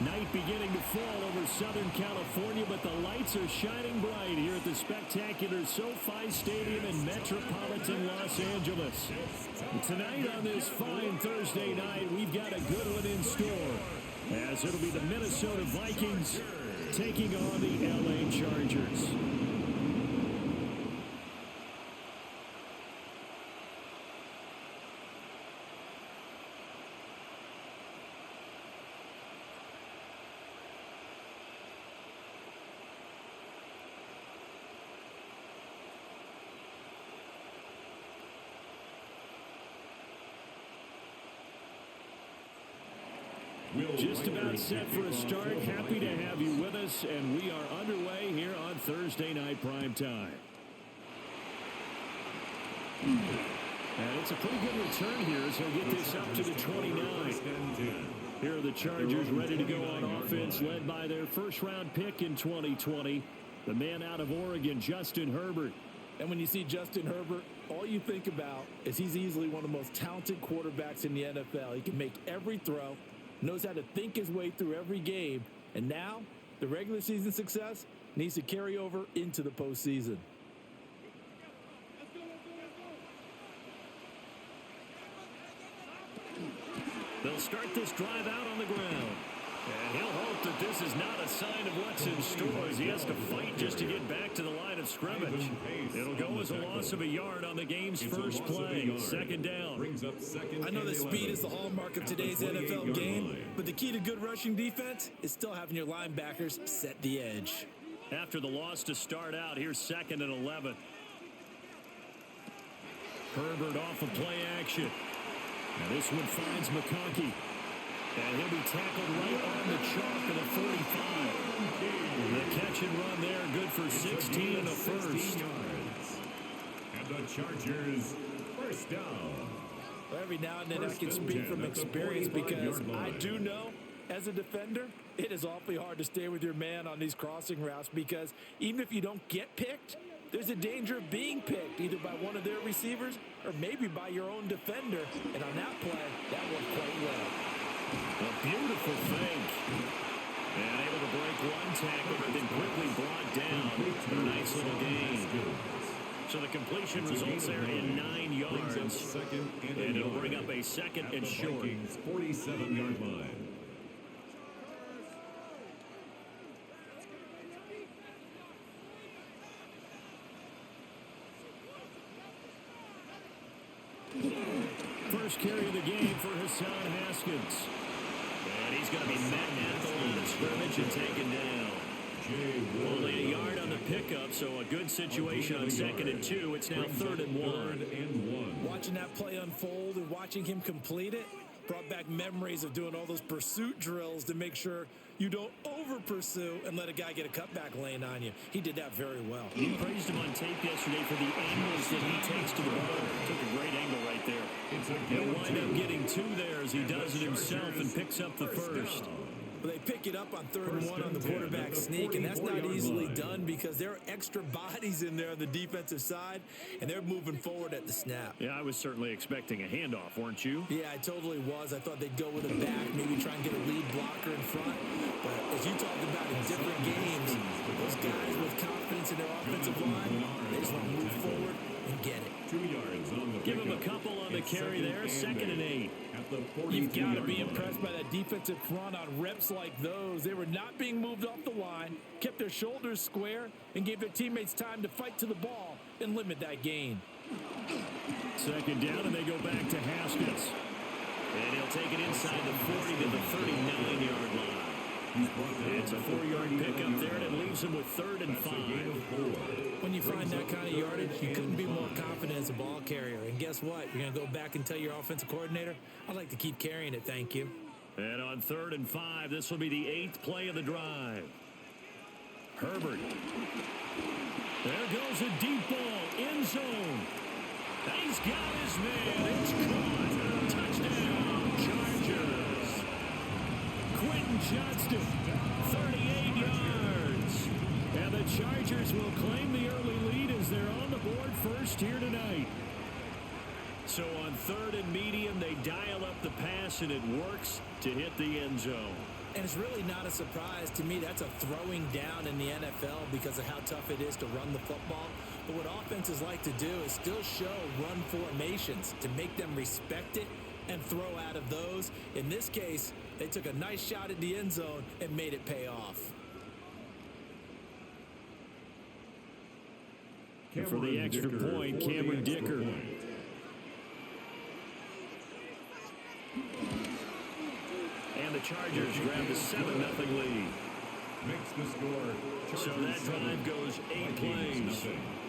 Night beginning to fall over Southern California, but the lights are shining bright here at the spectacular SoFi Stadium in metropolitan Los Angeles. And tonight on this fine Thursday night, we've got a good one in store, as it'll be the Minnesota Vikings taking on the LA Chargers. Just about set for a start. Happy to have you with us, and we are underway here on Thursday night prime time. And it's a pretty good return here as he'll get this up to the 29. Here are the Chargers ready to go on offense, led by their first-round pick in 2020, the man out of Oregon, Justin Herbert. And when you see Justin Herbert, all you think about is he's easily one of the most talented quarterbacks in the NFL. He can make every throw, knows how to think his way through every game, and now the regular season success needs to carry over into the postseason. They'll start this drive out on the ground. And he'll hope that this is not a sign of what's in store as he has to fight just to get back to the line of scrimmage. It'll go as a loss of a yard on the game's first play. Second down. I know that speed is the hallmark of today's NFL game, but the key to good rushing defense is still having your linebackers set the edge. After the loss to start out, here's 2nd and 11. Herbert off of play action. Now this one finds McConkey. And he'll be tackled right on the chalk of the 45. The catch and run there, good for 16 and a first. And the Chargers, first down. Well, every now and then I can speak from experience because I do know, as a defender, it is awfully hard to stay with your man on these crossing routes because even if you don't get picked, there's a danger of being picked either by one of their receivers or maybe by your own defender. And on that play, that worked quite well. A beautiful fake. And able to break one tackle, but then quickly brought down. A nice little gain. So the completion results there in 9 yards. And it'll bring up a 2nd and short. 47-yard line. First carry of the game for Hassan Haskins. And he's going to be met at the line of scrimmage and taken down. Only a yard on the pickup, so a good situation on 2nd and 2. It's now 3rd and 1. Watching that play unfold and watching him complete it brought back memories of doing all those pursuit drills to make sure you don't over-pursue and let a guy get a cutback lane on you. He did that very well. You praised him on tape yesterday for the angles that he takes to the ball. Took a great angle right there. He'll wind up getting 2 there as he does it himself and picks up the first. They pick it up on 3rd and 1 on the quarterback sneak, and that's not easily done because there are extra bodies in there on the defensive side, and they're moving forward at the snap. Yeah, I was certainly expecting a handoff, weren't you? Yeah, I totally was. I thought they'd go with a back, maybe try and get a lead blocker in front. But as you talked about in different games, those guys with confidence in their offensive line, they just want to move forward and get it. 2 yards on the Give him a couple on the carry there, 2nd and 8. You've got to be impressed by that defensive front on reps like those. They were not being moved off the line, kept their shoulders square, and gave their teammates time to fight to the ball and limit that gain. 2nd down, and they go back to Haskins. And he'll take it inside the 40 to the 39-yard line. It's a 4-yard pickup there, and it leaves him with 3rd and 5. When you find that kind of yardage, you couldn't be more confident as a ball carrier. And guess what? You're going to go back and tell your offensive coordinator, I'd like to keep carrying it, thank you. And on 3rd and 5, this will be the 8th play of the drive. Herbert. There goes a deep ball, end zone. He's got his man. It's caught. Touchdown, Chargers. Quentin Johnston, 38 yards. And the Chargers will claim the early lead as they're on the board first here tonight. So on 3rd and medium, they dial up the pass, and it works to hit the end zone. And it's really not a surprise to me. That's a throwing down in the NFL because of how tough it is to run the football. But what offenses like to do is still show run formations to make them respect it and throw out of those. In this case, they took a nice shot at the end zone and made it pay off. And for the extra point, Cameron Dicker. And the Chargers grab the 7-0 lead. Makes the score. So that drive goes 8 plays.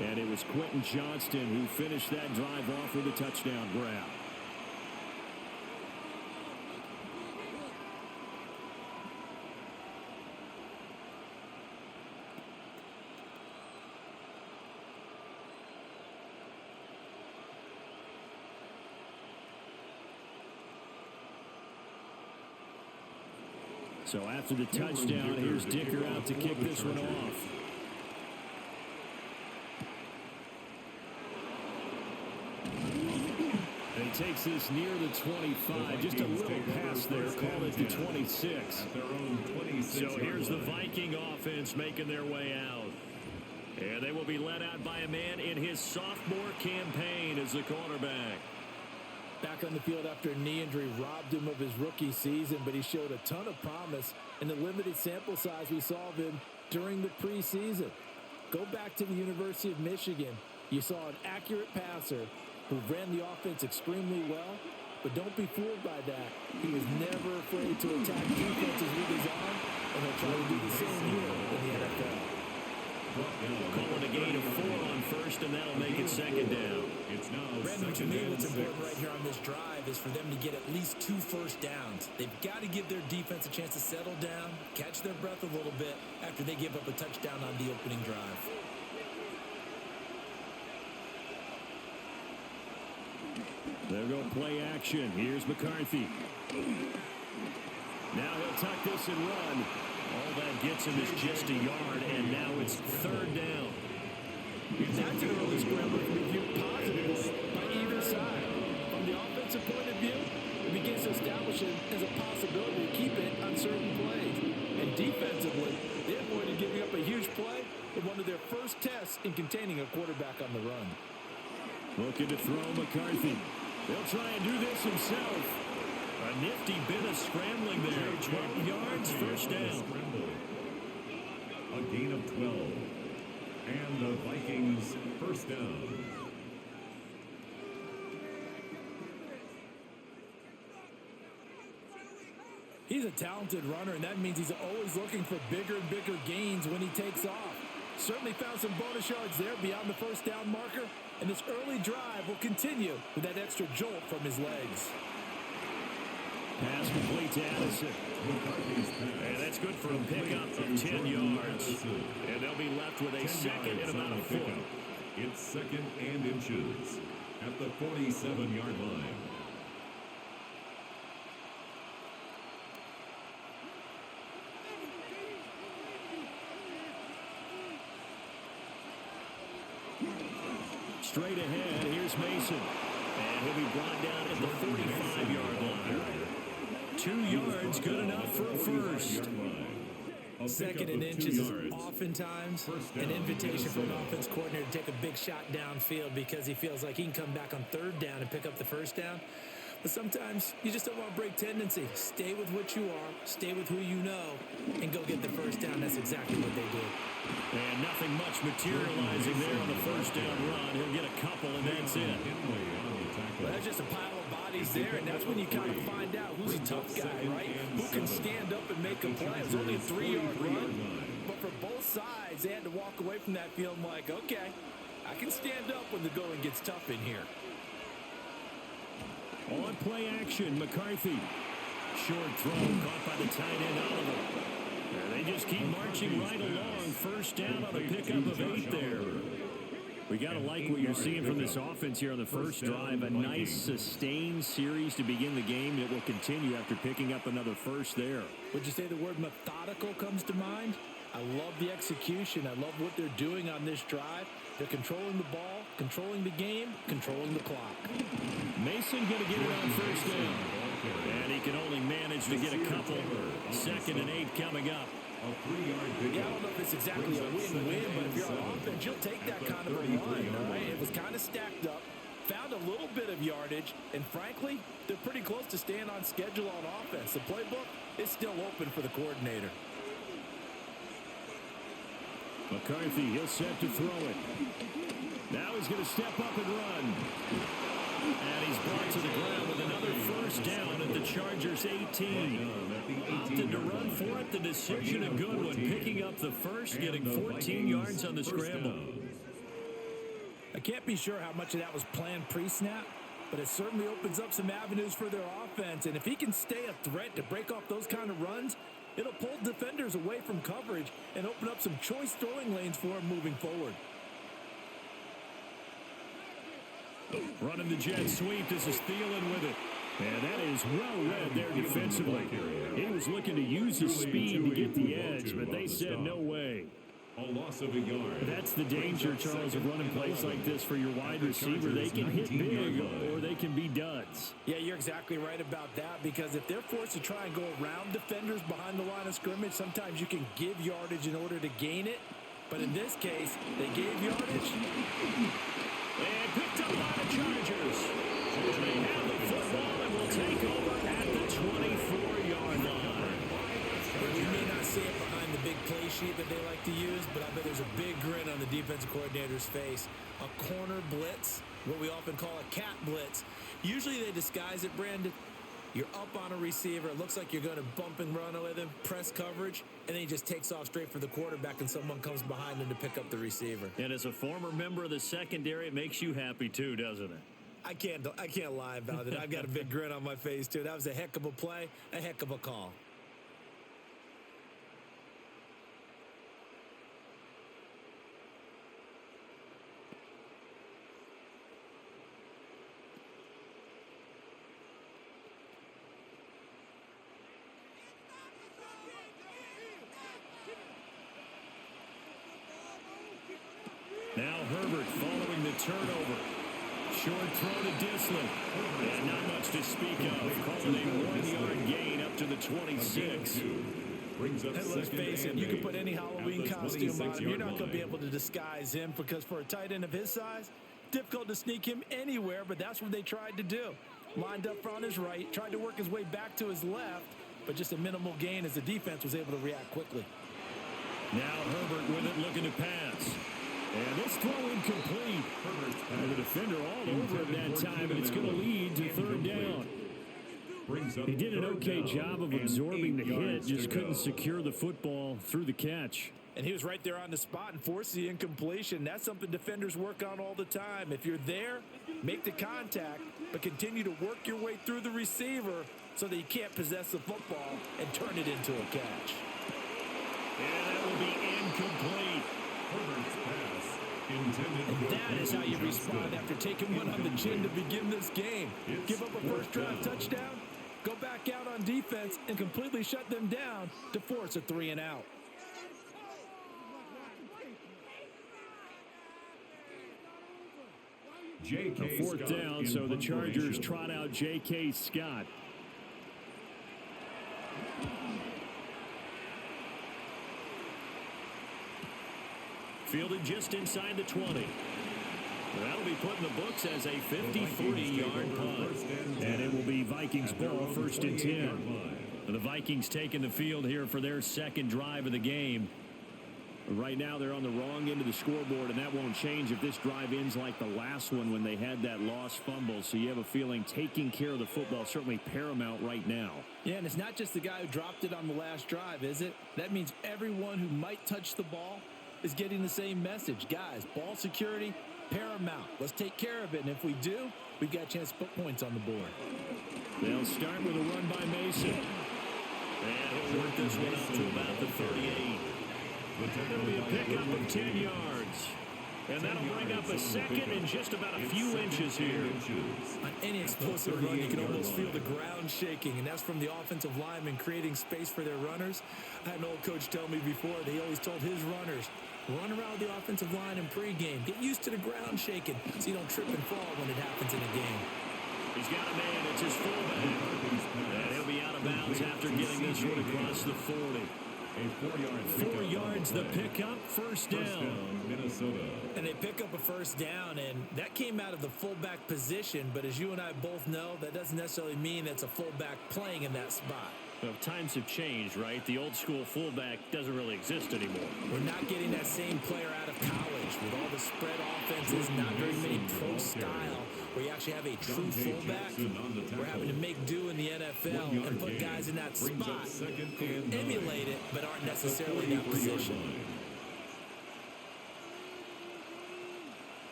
And it was Quentin Johnston who finished that drive off with a touchdown grab. So after the touchdown, here's Dicker out to kick this one off. And he takes this near the 25. Just a little pass there. Call it the 26. So here's the Viking offense making their way out. And they will be led out by a man in his sophomore campaign as the quarterback. Back on the field after a knee injury robbed him of his rookie season, but he showed a ton of promise in the limited sample size we saw of him during the preseason. Go back to the University of Michigan. You saw an accurate passer who ran the offense extremely well, but don't be fooled by that. He was never afraid to attack defenses with his arm, and he'll try to do the same here in the NFL. Calling a gain of 4 on first, and that'll make it second down. Brandon, to me, what's important right here on this drive is for them to get at least 2 first downs. They've got to give their defense a chance to settle down, catch their breath a little bit after they give up a touchdown on the opening drive. There go play action. Here's McCarthy. Now he'll tuck this and run. All that gets him is just a yard, and now it's 3rd down. That's an early scramble to be viewed positively by either side. From the offensive point of view, it begins to establish it as a possibility to keep it on certain plays. And defensively, they avoided giving up a huge play in one of their first tests in containing a quarterback on the run. Looking to throw McCarthy. They'll try and do this himself. A nifty bit of scrambling there. 12 yards, first down. A gain of 12. And the Vikings first down. He's a talented runner, and that means he's always looking for bigger and bigger gains when he takes off. Certainly found some bonus yards there beyond the first down marker, and this early drive will continue with that extra jolt from his legs. Pass complete to Addison. And that's good for a pickup of 10 yards. And they'll be left with a second and about a foot. It's 2nd and inches at the 47-yard line. Straight ahead, here's Mason. And he'll be brought down at the 45-yard line. 2 yards, good enough for a first. 2nd and inches is oftentimes an invitation for an offense coordinator to take a big shot downfield because he feels like he can come back on 3rd down and pick up the first down. But sometimes you just don't want to break tendency. Stay with what you are, stay with who you know, and go get the first down. That's exactly what they did. And nothing much materializing there on the first down run. He'll get a couple, and that's it. Well, that's just a pile of bodies there, and that's when you kind of find out who's a tough guy, right? Who can stand up and make a play. It was only a 3-yard run, but for both sides, they had to walk away from that feeling like, okay, I can stand up when the going gets tough in here. On play action, McCarthy. Short throw caught by the tight end Oliver. And they just keep marching right along. First down on a pickup of 8 there. We got to like what you're seeing from this offense here on the first drive. A nice sustained series to begin the game that will continue after picking up another first there. Would you say the word methodical comes to mind? I love the execution. I love what they're doing on this drive. They're controlling the ball. controlling the game, controlling the clock. Mason going to get it on first down. And he can only manage to get a couple. 2nd and 8 coming up. Yeah, I don't know if it's exactly a win-win, but if you're on offense, you'll take that kind of a run, all right? It was kind of stacked up, found a little bit of yardage, and frankly, they're pretty close to staying on schedule on offense. The playbook is still open for the coordinator. McCarthy, he'll set to throw it. Now he's going to step up and run. And he's brought to the ground with another first down at the Chargers' 18. Opted to run for it. The decision a good one. Picking up the first, getting 14 yards on the scramble. I can't be sure how much of that was planned pre-snap, but it certainly opens up some avenues for their offense. And if he can stay a threat to break off those kind of runs, it'll pull defenders away from coverage and open up some choice throwing lanes for him moving forward. Running the jet sweep. This is Thielen with it. And that is well read there defensively. He was looking to use his speed to get the edge, but they said no way. A loss of a yard. That's the danger, Charles, of running plays like this for your wide receiver. They can hit big or they can be duds. Yeah, you're exactly right about that, because if they're forced to try and go around defenders behind the line of scrimmage, sometimes you can give yardage in order to gain it. But in this case, they gave yardage. And picked up by the Chargers. And they have the football and will take over at the 24-yard line. You may not see it behind the big play sheet that they like to use, but I bet there's a big grin on the defensive coordinator's face. A corner blitz, what we often call a cat blitz. Usually they disguise it, Brandon. You're up on a receiver. It looks like you're going to bump and run with him, press coverage, and then he just takes off straight for the quarterback, and someone comes behind him to pick up the receiver. And as a former member of the secondary, it makes you happy too, doesn't it? I can't lie about it. I've got a big grin on my face, too. That was a heck of a play, a heck of a call. Now Herbert following the turnover. Short throw to Disley. And not much to speak of. Calling a 1-yard gain up to the 26. And let's face it, you can put any Halloween costume on him. You're not going to be able to disguise him, because for a tight end of his size, difficult to sneak him anywhere, but that's what they tried to do. Lined up on his right, tried to work his way back to his left, but just a minimal gain as the defense was able to react quickly. Now Herbert with it, looking to pass. And this throw incomplete. And the defender all over it that time, and it's going to lead to 3rd down. He did an okay job of absorbing the hit, just couldn't secure the football through the catch. And he was right there on the spot and forced the incompletion. That's something defenders work on all the time. If you're there, make the contact, but continue to work your way through the receiver so that you can't possess the football and turn it into a catch. And that will be incomplete. And that is how you respond after taking one on the chin to begin this game. Give up a first drive touchdown, go back out on defense, and completely shut them down to force a 3-and-out. A 4th down, so the Chargers trot out J.K. Scott. Fielded just inside the 20. That'll be put in the books as a 50-40-yard punt. And it will be Vikings ball, 1st and 10. The Vikings taking the field here for their 2nd drive of the game. Right now they're on the wrong end of the scoreboard, and that won't change if this drive ends like the last one when they had that lost fumble. So you have a feeling taking care of the football certainly paramount right now. Yeah, and it's not just the guy who dropped it on the last drive, is it? That means everyone who might touch the ball is getting the same message. Guys, ball security, paramount. Let's take care of it, and if we do, we've got a chance to put points on the board. They'll start with a run by Mason. And he'll work this one up to about the 38. It'll be a pickup of 10 yards. And that'll bring up a second and just about a few inches here. On any explosive run, you can almost feel the ground shaking, and that's from the offensive linemen creating space for their runners. I had an old coach tell me before, he always told his runners, run around the offensive line in pregame. Get used to the ground shaking so you don't trip and fall when it happens in a game. He's got a man. It's his fullback. And he'll be out of bounds after getting this one across the 40. 4 yards the pickup, first down. Minnesota. And they pick up a first down, and that came out of the fullback position. But as you and I both know, that doesn't necessarily mean it's a fullback playing in that spot. Well, times have changed, right? The old school fullback doesn't really exist anymore. We're not getting that same player out of college with all the spread offenses, not very many pro style, where you actually have a true fullback. We're having to make do in the NFL and put guys in that spot who emulate it but aren't necessarily in that position.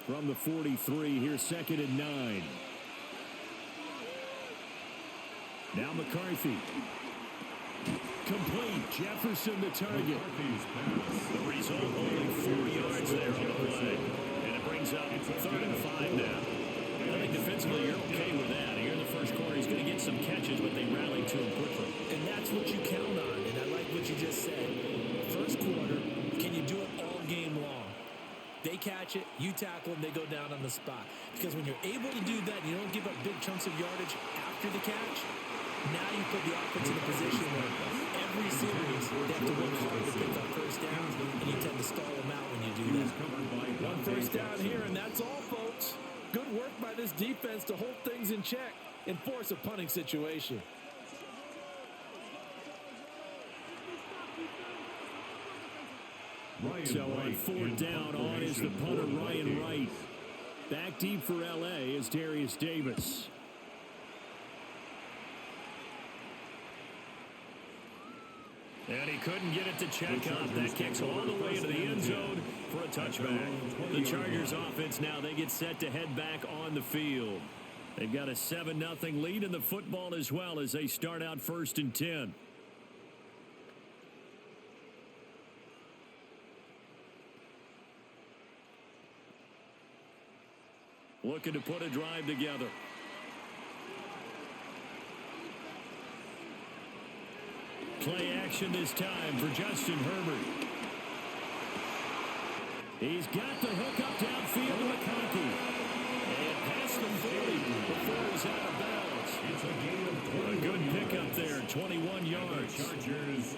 From the 43, here's 2nd and 9. Now McCarthy. Complete. Jefferson the target. The result only 4 yards there on the play. And it brings up 3rd and 5 now. I think defensively you're okay with that. Here in the first quarter, he's going to get some catches, but they rallied to him quickly. And that's what you count on, and I like what you just said. First quarter, can you do it all game long? They catch it, you tackle them, they go down on the spot. Because when you're able to do that, and you don't give up big chunks of yardage after the catch, now you put the offense in a position where every series they have to work hard to pick up first downs, and you tend to stall them out when you do that. One first down here, and that's all, folks. Good work by this defense to hold things in check and force a punting situation. So on 4th down, on is the punter, Ryan Wright. Back deep for L.A. is Darius Davis. And he couldn't get it to check up. That kicks all the way into the end zone for a touchback. The Chargers offense now, they get set to head back on the field. They've got a 7-0 lead in the football as well as they start out 1st and 10. Looking to put a drive together. Play action this time for Justin Herbert. He's got the hook up downfield to McCarthy. And past the 40 before he's out of bounds. It's a gain of 21 A good pickup there, 21 yards. Chargers.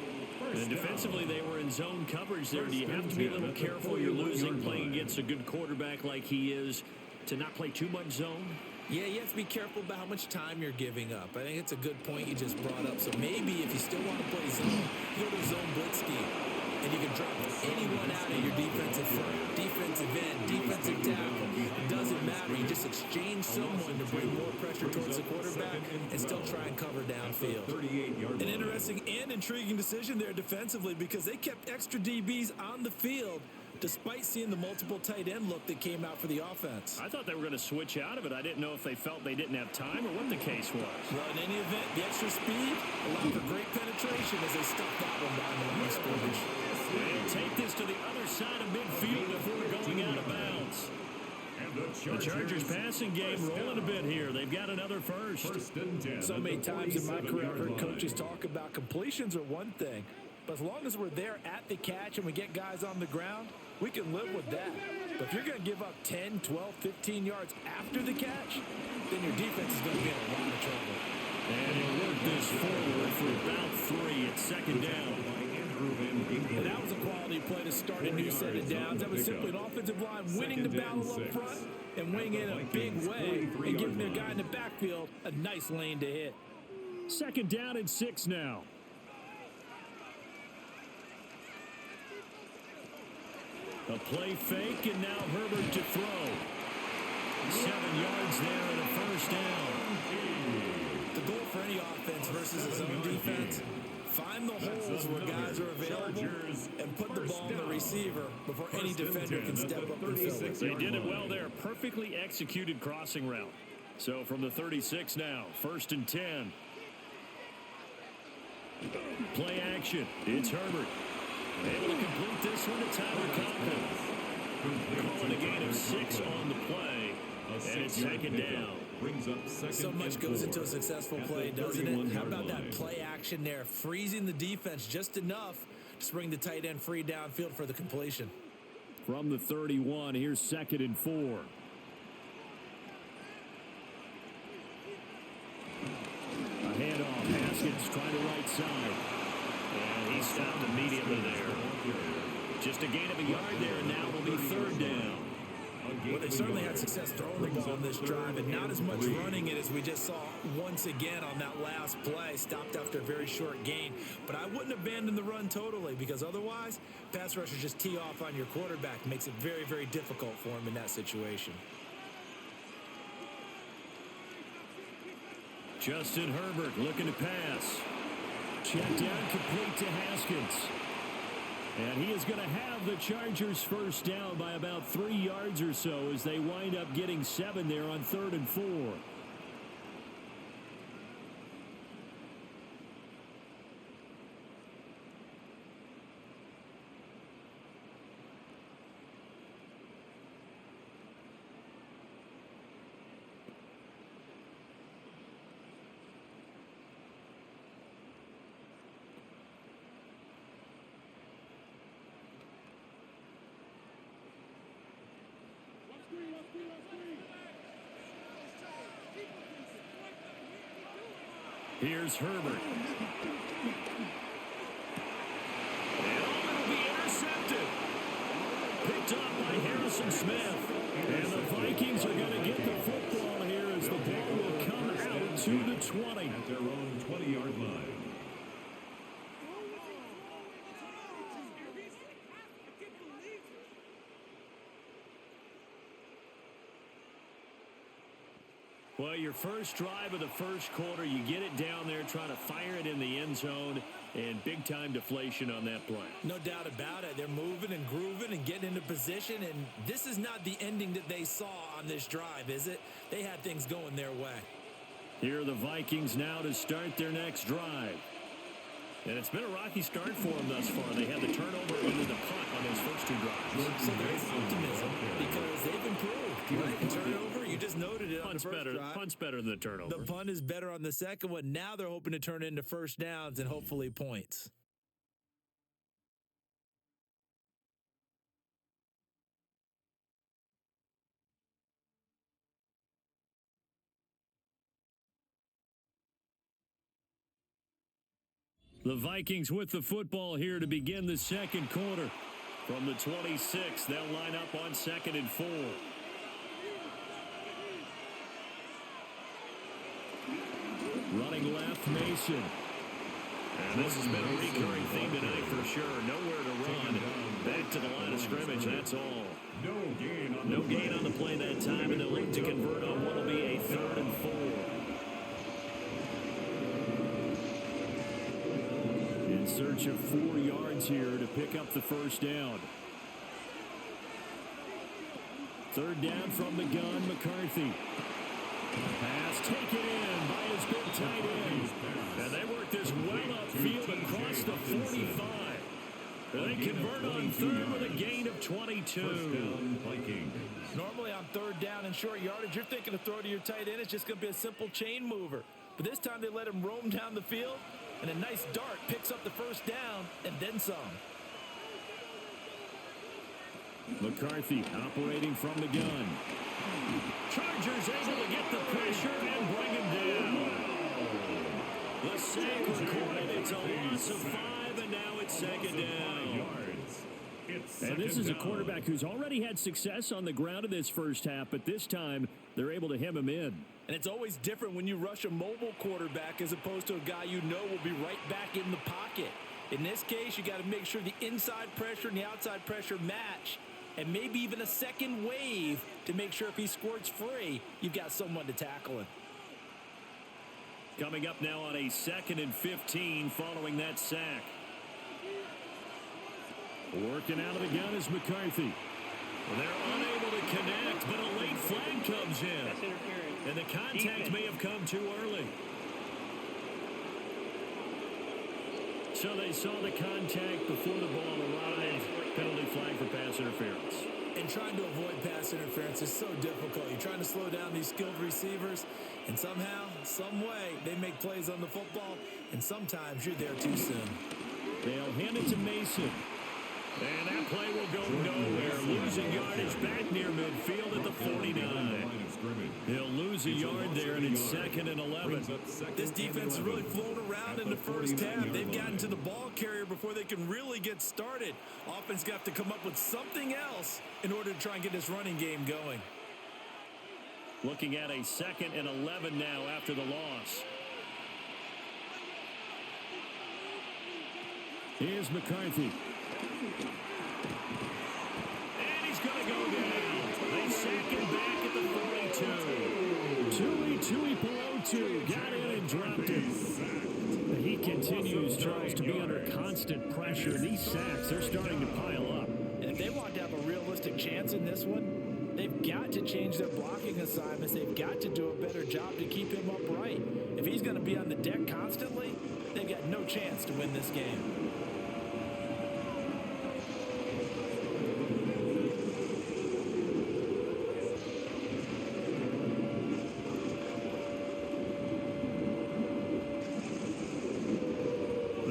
And defensively, they were in zone coverage there. Do you have to be a little careful? You're losing playing against a good quarterback like he is to not play too much zone? Yeah, you have to be careful about how much time you're giving up. I think it's a good point you just brought up. So maybe if you still want to play zone, go to zone blitz scheme. And you can drop anyone out of your defensive front, defensive end, defensive tackle. It doesn't matter. You just exchange someone to bring more pressure towards the quarterback and still try and cover downfield. An interesting and intriguing decision there defensively because they kept extra DBs on the field despite seeing the multiple tight end look that came out for the offense. I thought they were going to switch out of it. I didn't know if they felt they didn't have time or what the case was. Well, in any event, the extra speed allowed for great penetration as they stuffed that one behind the line of scrimmage. They take this to the other side of midfield before going out of bounds. The Chargers passing game rolling a bit here. They've got another first. So many times in my career, I've heard coaches talk about completions are one thing, but as long as we're there at the catch and we get guys on the ground, we can live with that. But if you're going to give up 10, 12, 15 yards after the catch, then your defense is going to be in a lot of trouble. And he'll work this forward for about 3 at 2nd down. And that was a quality play to start a new set of downs. That was simply an offensive line winning the battle up front and winning in a big way and giving their guy in the backfield a nice lane to hit. 2nd down and 6 now. A play fake, and now Herbert to throw. 7 yards there and a first down. The goal for any offense versus its own defense, find the holes where guys are available and put the ball in the receiver before any defender can step up and fill it. They did it well there. Perfectly executed crossing route. So from the 36 now, 1st and 10. Play action. It's Herbert. Able to complete this one to Tyler Conklin. Calling a gain of 6 on the play. And it's second down. Brings up second So much goes into a successful play, doesn't it? How about that play action there? Freezing the defense just enough to bring the tight end free downfield for the completion. From the 31, here's second and 4. A handoff. Haskins trying to right side. And he stopped immediately there. Just a gain of a yard there, and now it'll be third down. Well, they certainly had success throwing the ball on this drive, and not as much running it as we just saw once again on that last play. Stopped after a very short gain. But I wouldn't abandon the run totally, because otherwise, pass rushers just tee off on your quarterback. Makes it very, very difficult for him in that situation. Justin Herbert looking to pass. Check down complete to Haskins. And he is going to have the Chargers first down by about 3 yards or so as they wind up getting 7 there on 3rd and 4. Here's Herbert. And it'll be intercepted. Picked up by Harrison Smith. And the Vikings are going to get the football here as the ball will come out to the 20. At their own 20-yard line. Well, your first drive of the first quarter, you get it down there, trying to fire it in the end zone, and big-time deflation on that play. No doubt about it. They're moving and grooving and getting into position, and this is not the ending that they saw on this drive, is it? They had things going their way. Here are the Vikings now to start their next drive. And it's been a rocky start for them thus far. They had the turnover and then the punt on those first 2 drives. So there is optimism because they've improved. Right? And turnover, you just noted it on the first drive. Punt's better than the turnover. The punt is better on the second one. Now they're hoping to turn it into first downs and hopefully points. The Vikings with the football here to begin the second quarter. From the 26, they'll line up on 2nd and 4. Running left, Mason. And this has been a recurring theme tonight for sure. Nowhere to run. Back to the line of scrimmage, that's all. No gain on the play that time, and they'll look to convert on what will be a 3rd and 4. In search of 4 yards here to pick up the first down. 3rd down from the gun, McCarthy. Pass taken in by his big tight end. And they work this well upfield across the 45. They convert on 3rd with a gain of 22. Normally on 3rd down and short yardage, you're thinking to throw to your tight end. It's just going to be a simple chain mover. But this time they let him roam down the field. And a nice dart picks up the first down and then some. McCarthy operating from the gun. Chargers able to get the pressure and bring him down. The sack recorded. It's a loss of 5, and now it's 2nd down. And this is a quarterback who's already had success on the ground in this first half, but this time they're able to hem him in. And it's always different when you rush a mobile quarterback as opposed to a guy you know will be right back in the pocket. In this case, you got to make sure the inside pressure and the outside pressure match, and maybe even a second wave to make sure if he squirts free, you've got someone to tackle him. Coming up now on a 2nd and 15 following that sack. Working out of the gun is McCarthy. Well, they're unable to connect, but a late flag comes in. And the contact may have come too early. So they saw the contact before the ball arrived. Penalty flag for pass interference. And And trying to avoid pass interference is so difficult. You're trying to slow down these skilled receivers, and somehow, some way, they make plays on the football, and sometimes you're there too soon. They'll hand it to Mason. And that play will go nowhere. Losing yardage back near midfield at the 49. He'll lose a yard there, and it's 2nd and 11. This defense has really flown around in the first half. They've gotten to the ball carrier before they can really get started. Offense got to come up with something else in order to try and get this running game going. Looking at a 2nd and 11 now after the loss. Here's McCarthy. And he's going to go down. They sack him back at the 42. Tui Pelotu got in and dropped him. He continues, Charles, to be under constant pressure. These sacks, they're starting to pile up. And if they want to have a realistic chance in this one, they've got to change their blocking assignments. They've got to do a better job to keep him upright. If he's going to be on the deck constantly, they've got no chance to win this game.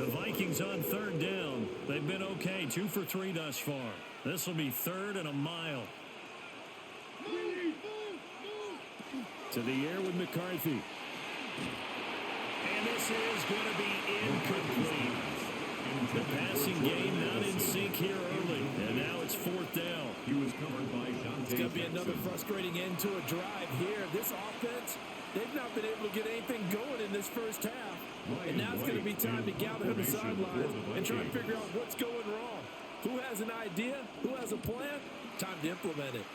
Vikings on 3rd down. They've been okay, 2 for 3 thus far. This will be 3rd and a mile. To the air with McCarthy. And this is going to be incomplete. The passing game not in sync here early. And now it's 4th down. He was covered by Dante. It's going to be another frustrating end to a drive here. This offense, they've not been able to get anything going in this first half. And now it's going to be time to gather on the sidelines and try and figure out what's going wrong. Who has an idea? Who has a plan? Time to implement it.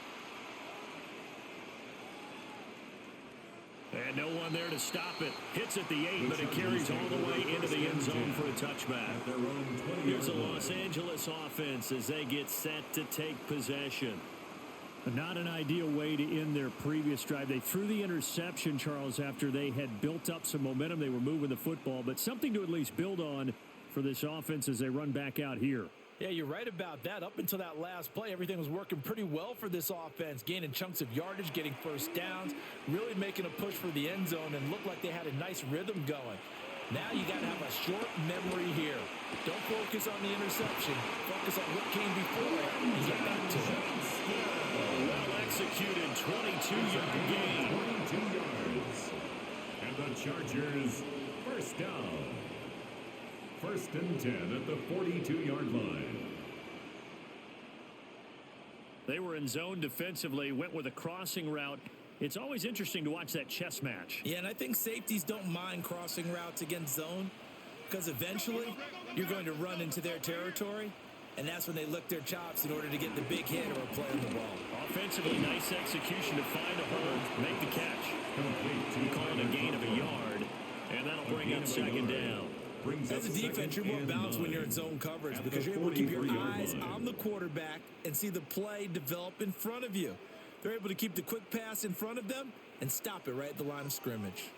And no one there to stop it. Hits at the 8, but it carries all the way into the end zone for a touchback. Here's a Los Angeles offense as they get set to take possession. Not an ideal way to end their previous drive. They threw the interception, Charles, after they had built up some momentum. They were moving the football, but something to at least build on for this offense as they run back out here. Yeah, you're right about that. Up until that last play, everything was working pretty well for this offense, gaining chunks of yardage, getting first downs, really making a push for the end zone, and looked like they had a nice rhythm going. Now you got to have a short memory here. Don't focus on the interception. Focus on what came before it and get back to it. Well-executed 22-yard gain. 22 yards. And the Chargers, first down. 1st and 10 at the 42-yard line. They were in zone defensively, went with a crossing route. It's always interesting to watch that chess match. Yeah, and I think safeties don't mind crossing routes against zone because eventually you're going to run into their territory, and that's when they lick their chops in order to get the big hit or a play on the ball. Offensively, nice execution to find a hole, make the catch. We call it a gain of a yard, and that'll bring up 2nd down. As a defense, you're more balanced when you're in zone coverage because you're able to keep your eyes on the quarterback and see the play develop in front of you. They're able to keep the quick pass in front of them and stop it right at the line of scrimmage.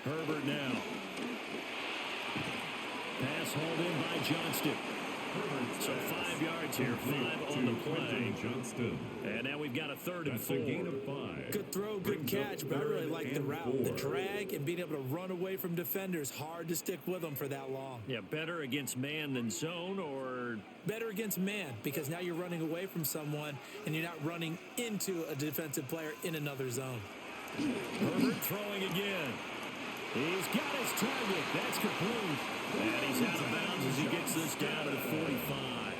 Herbert now. Pass hauled in by Johnston. So 5 yards here, 5 on the play. And now we've got a 3rd and 4. Gain of 5. Good throw, good catch, but I really like the route. The drag and being able to run away from defenders, hard to stick with them for that long. Yeah, better against man than zone, or? Better against man, because now you're running away from someone and you're not running into a defensive player in another zone. Herbert throwing again. He's got his target. That's complete. And he's out of bounds as he gets this down to the 45.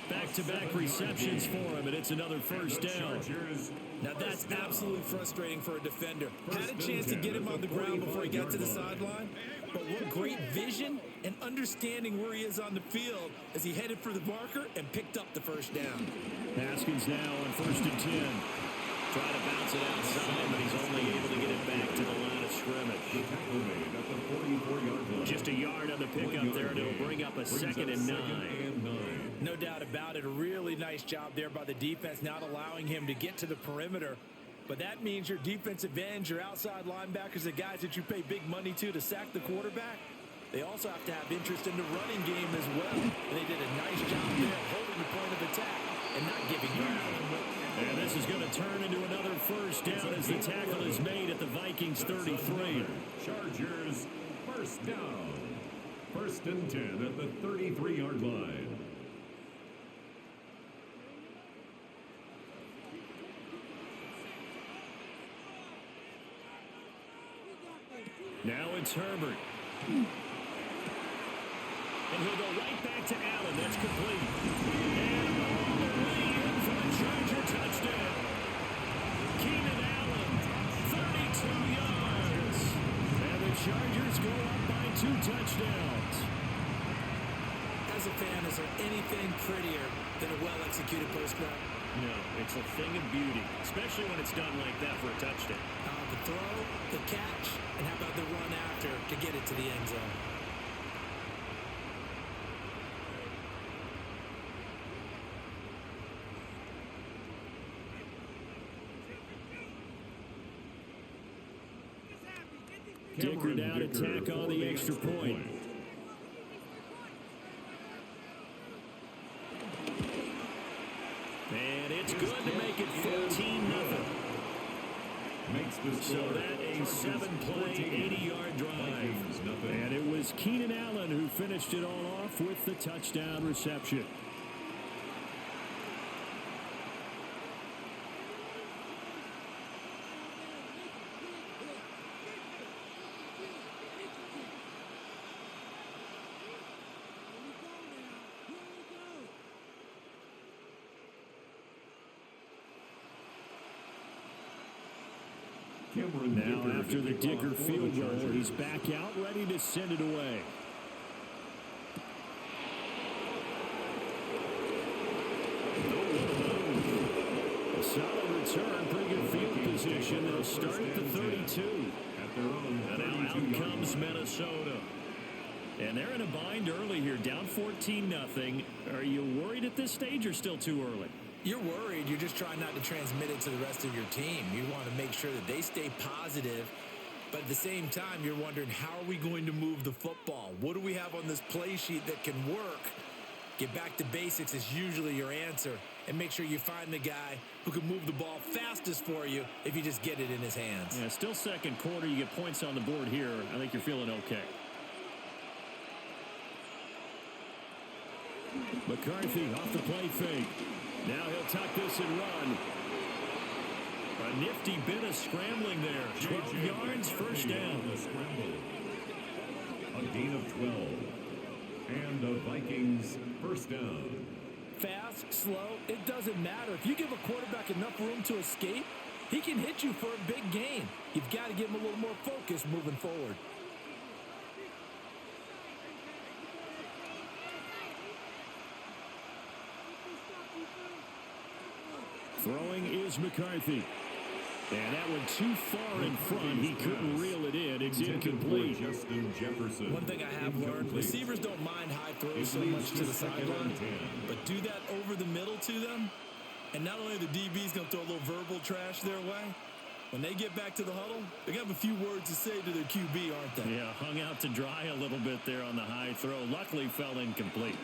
Back-to-back receptions for him, and it's another first down. Now that's absolutely frustrating for a defender. Had a chance to get him on the ground before he got to the sideline, but what great vision and understanding where he is on the field as he headed for the marker and picked up the first down. Haskins now on 1st and 10. Try to bounce it outside, but he's only able to get it back to the line of scrimmage. Just a yard on the pickup there, and it'll bring up a 2nd and 9. No doubt about it. A really nice job there by the defense, not allowing him to get to the perimeter. But that means your defensive ends, your outside linebackers, the guys that you pay big money to sack the quarterback, They also have to have interest in the running game as well. And they did a nice job there holding the point of attack and not giving ground. And this is going to turn into another first down as the tackle is made at the Vikings 33. Chargers, first down. First and 10 at the 33-yard line. Now it's Herbert. And he'll go right back to Allen. That's complete. And all the way in for a Charger touchdown. Keenan Allen, 32 yards. And the Chargers go up by 2 touchdowns. As a fan, is there anything prettier than a well-executed post route? No, it's a thing of beauty, especially when it's done like that for a touchdown. The throw, the catch, and how about the run after to get it to the end zone? Dicker down attack on the extra point. And it's good to make it 14-0. So that a 7-play, 80-yard drive. And it was Keenan Allen who finished it all off with the touchdown reception. Now after the Dicker field goal, he's back out ready to send it away. A solid return, pretty good field position. They'll start at the 32. And now out comes Minnesota. And they're in a bind early here, down 14-0. Are you worried at this stage or still too early? You're worried. You're just trying not to transmit it to the rest of your team. You want to make sure that they stay positive. But at the same time, you're wondering, how are we going to move the football? What do we have on this play sheet that can work? Get back to basics is usually your answer. And make sure you find the guy who can move the ball fastest for you if you just get it in his hands. Yeah, still second quarter. You get points on the board here. I think you're feeling okay. McCarthy off the play fake. Now he'll tuck this and run. A nifty bit of scrambling there. 12 yards, first down. A gain of 12. And the Vikings first down. Fast, slow, it doesn't matter. If you give a quarterback enough room to escape, he can hit you for a big gain. You've got to give him a little more focus moving forward. Throwing is McCarthy. And that one too far in front. He couldn't reel it in. It's incomplete. Justin Jefferson. One thing I have learned, receivers don't mind high throws so much to the sideline, but do that over the middle to them, and not only the DB's going to throw a little verbal trash their way, when they get back to the huddle, they're going to have a few words to say to their QB, aren't they? Yeah, hung out to dry a little bit there on the high throw. Luckily fell incomplete.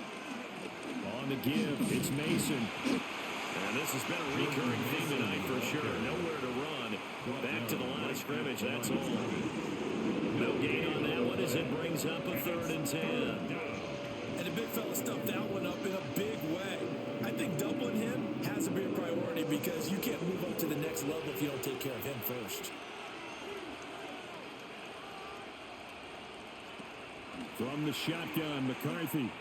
On the give, it's Mason. And this has been a recurring theme tonight for sure. Nowhere to run. Back to the line of scrimmage, that's all. No gain on that one as it brings up a 3rd and 10. And the big fella stuffed that one up in a big way. I think doubling him has to be a priority because you can't move up to the next level if you don't take care of him first. From the shotgun, McCarthy.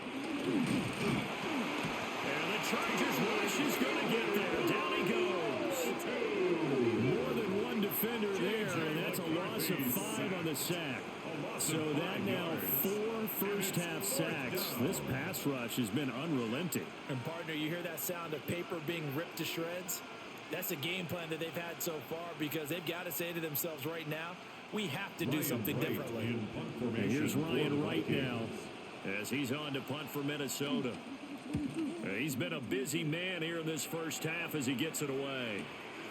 And the Chargers rush is going to get there. Down he goes. More than one defender there, and that's a loss of 5 on the sack. So that now 4 first-half sacks. This pass rush has been unrelenting. And partner, you hear that sound of paper being ripped to shreds? That's a game plan that they've had so far because they've got to say to themselves right now, we have to do something differently. And here's Ryan Wright now as he's on to punt for Minnesota. He's been a busy man here in this first half as he gets it away.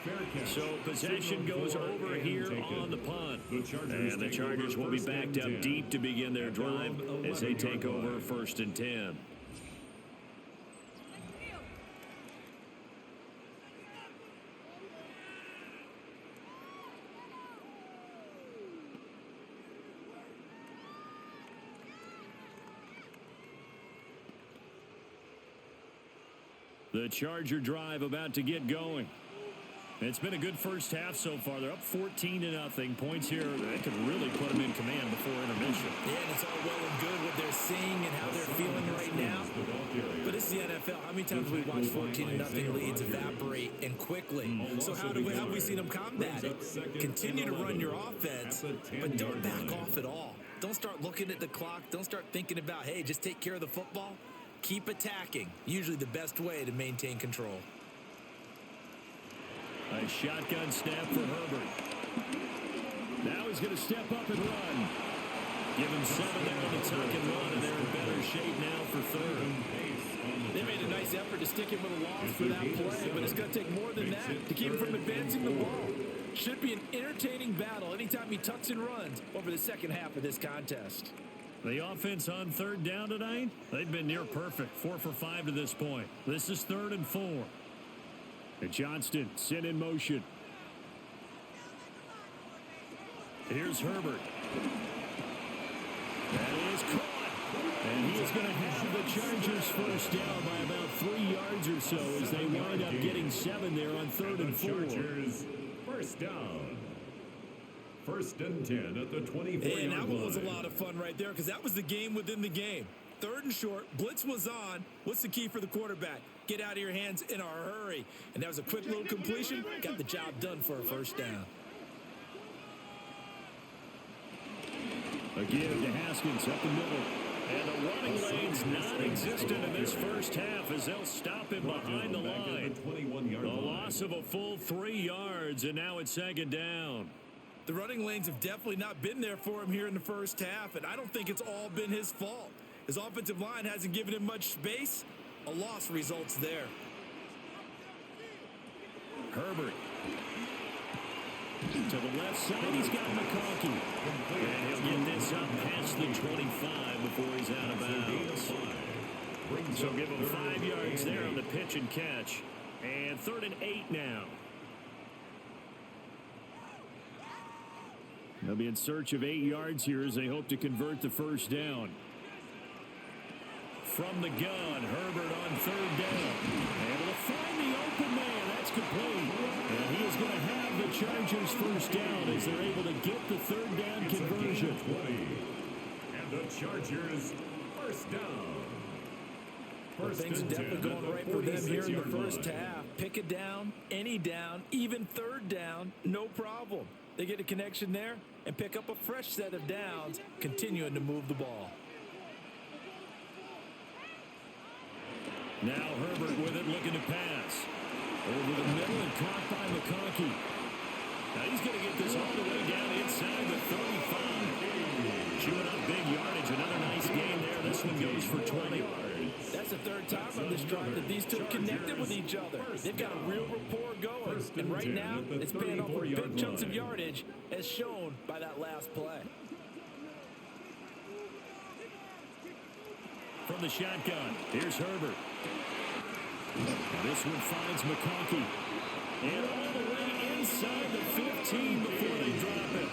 Fair catch. So possession goes over here on the punt. And the Chargers will be backed up deep to begin their drive as they take over 1st and 10. The Charger drive about to get going. It's been a good first half so far. They're up 14-0. Points here that could really put them in command before intermission. Yeah, and it's all well and good what they're seeing and how they're feeling right now. But it's the NFL. How many times have we watched 14-0 leads evaporate and quickly? So how have we seen them combat it? Continue to run your offense, but don't back off at all. Don't start looking at the clock. Don't start thinking about, hey, just take care of the football. Keep attacking. Usually the best way to maintain control. A shotgun snap for Herbert. Now he's going to step up and run. Give him 7 there on the tuck and run, and they're in better shape now for 3rd. They made a nice effort to stick him with a loss for that play, but it's going to take more than that to keep him from advancing the ball. Should be an entertaining battle anytime he tucks and runs over the second half of this contest. The offense on 3rd down tonight, they've been near perfect. 4 for 5 to this point. This is 3rd and 4. And Johnston sent in motion. Here's Herbert. That is caught. And he is going to have the Chargers first down by about 3 yards or so as they wind up getting 7 there on 3rd and 4. Chargers first down. 1st and 10 at the 24-yard line. And that one was a lot of fun right there because that was the game within the game. 3rd and short, blitz was on. What's the key for the quarterback? Get out of your hands in a hurry. And that was a quick little completion. Got the job done for a first down. Again to Haskins up the middle. And the running lane's non-existent in this first half as they'll stop him behind the line. The loss of a full 3 yards, and now it's 2nd down. The running lanes have definitely not been there for him here in the first half, and I don't think it's all been his fault. His offensive line hasn't given him much space. A loss results there. Herbert. To the left side, he's got McConkey. And he'll get this up past the 25 before he's out of bounds. So give him 5 yards there on the pitch and catch. And 3rd and 8 now. They'll be in search of 8 yards here as they hope to convert the first down. From the gun, Herbert on 3rd down. Able to find the open man. That's complete. And he is going to have the Chargers first down as they're able to get the 3rd down conversion. And the Chargers first down. Things are definitely going right for them here in the first half. Pick a down, any down, even 3rd down, no problem. They get a connection there and pick up a fresh set of downs, continuing to move the ball. Now Herbert with it, looking to pass. Over the middle and caught by McConkey. Now he's going to get this all the way down inside the 35. Chewing up big yardage. Another nice game there. This one goes for 20. That's the 3rd time on this drive that these two have connected with each other. They've got a real rapport going. And right now, it's paying off with big chunks of yardage, as shown by that last play. From the shotgun, here's Herbert. This one finds McConkey. And all the way inside the 15 before they drop it.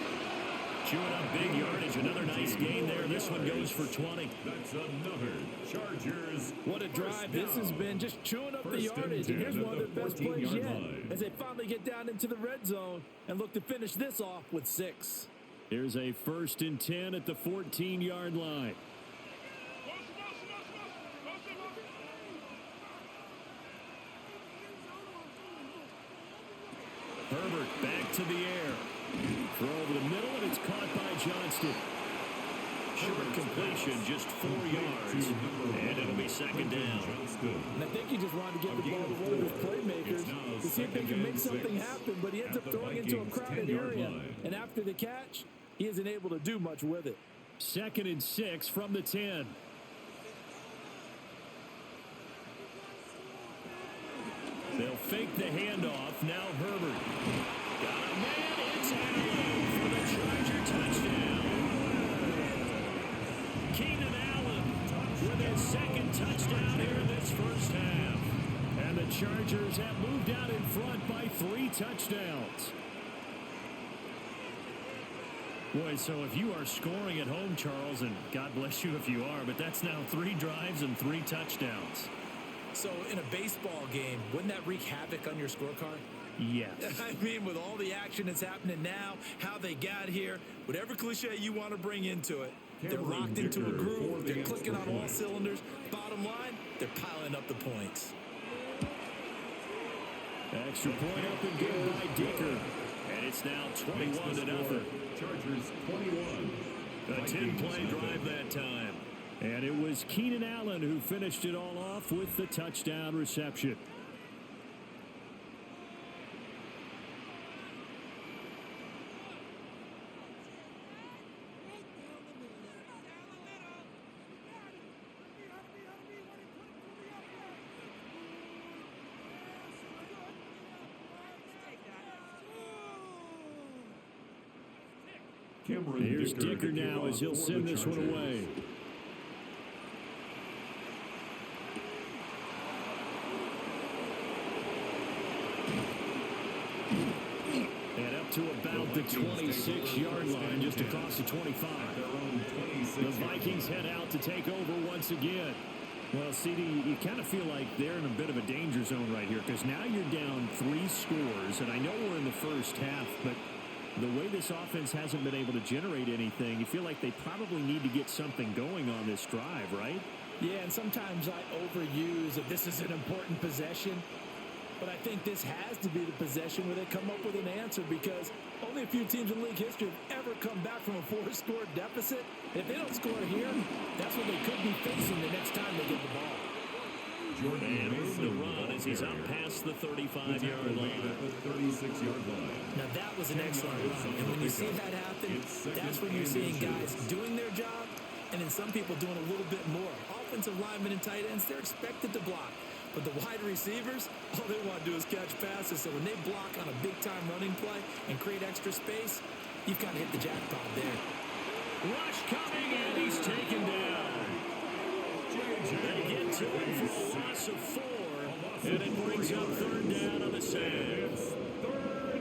Chewing up big yardage. Another nice gain there. This one goes for 20. That's another Chargers. What a drive this has been, just chewing up the yardage. And here's one of their best plays yet as they finally get down into the red zone and look to finish this off with 6. Here's a 1st and 10 at the 14-yard line. Herbert back to the air. Throw over the middle, and it's caught by Johnston. Short completion, just 4 yards. And it'll be 2nd down. And I think he just wanted to get the ball to one of his playmakers to see if they can make something happen, but he ends up throwing into a crowded area. And after the catch, he isn't able to do much with it. 2nd and 6 from the 10. They'll fake the handoff. Now Herbert. Got a man. It's Allen for the Charger touchdown. Keenan Allen with his second touchdown here in this first half. And the Chargers have moved out in front by 3 touchdowns. Boy, so if you are scoring at home, Charles, and God bless you if you are, but that's now 3 drives and 3 touchdowns. So in a baseball game, wouldn't that wreak havoc on your scorecard? Yes. I mean, with all the action that's happening now, how they got here, whatever cliche you want to bring into it, they're locked into a groove, they're clicking on all cylinders. Bottom line, they're piling up the points. Extra point up and good by Dicker. And it's now 21-0. Chargers 21. A 10-play drive that time. And it was Keenan Allen who finished it all off with the touchdown reception. Here's Dicker now as he'll send this one away. And up to about the 26-yard line, just across the 25. The Vikings head out to take over once again. Well, CD, you kind of feel like they're in a bit of a danger zone right here because now you're down 3 scores, and I know we're in the first half, but the way this offense hasn't been able to generate anything, you feel like they probably need to get something going on this drive, right? Yeah, and sometimes I overuse that this is an important possession, but I think this has to be the possession where they come up with an answer because only a few teams in league history have ever come back from a 4-score deficit. If they don't score here, that's what they could be facing the next time they get the ball. And room to run as he's up past the 35-yard line. Now that was an excellent run, and when you see that happen, that's when you're seeing guys doing their job, and then some people doing a little bit more. Offensive linemen and tight ends, they're expected to block. But the wide receivers, all they want to do is catch passes. So when they block on a big-time running play and create extra space, you've kind of hit the jackpot there. Rush coming, and he's taken down. They get to him for a loss of 4, and it brings up 3rd down on the save.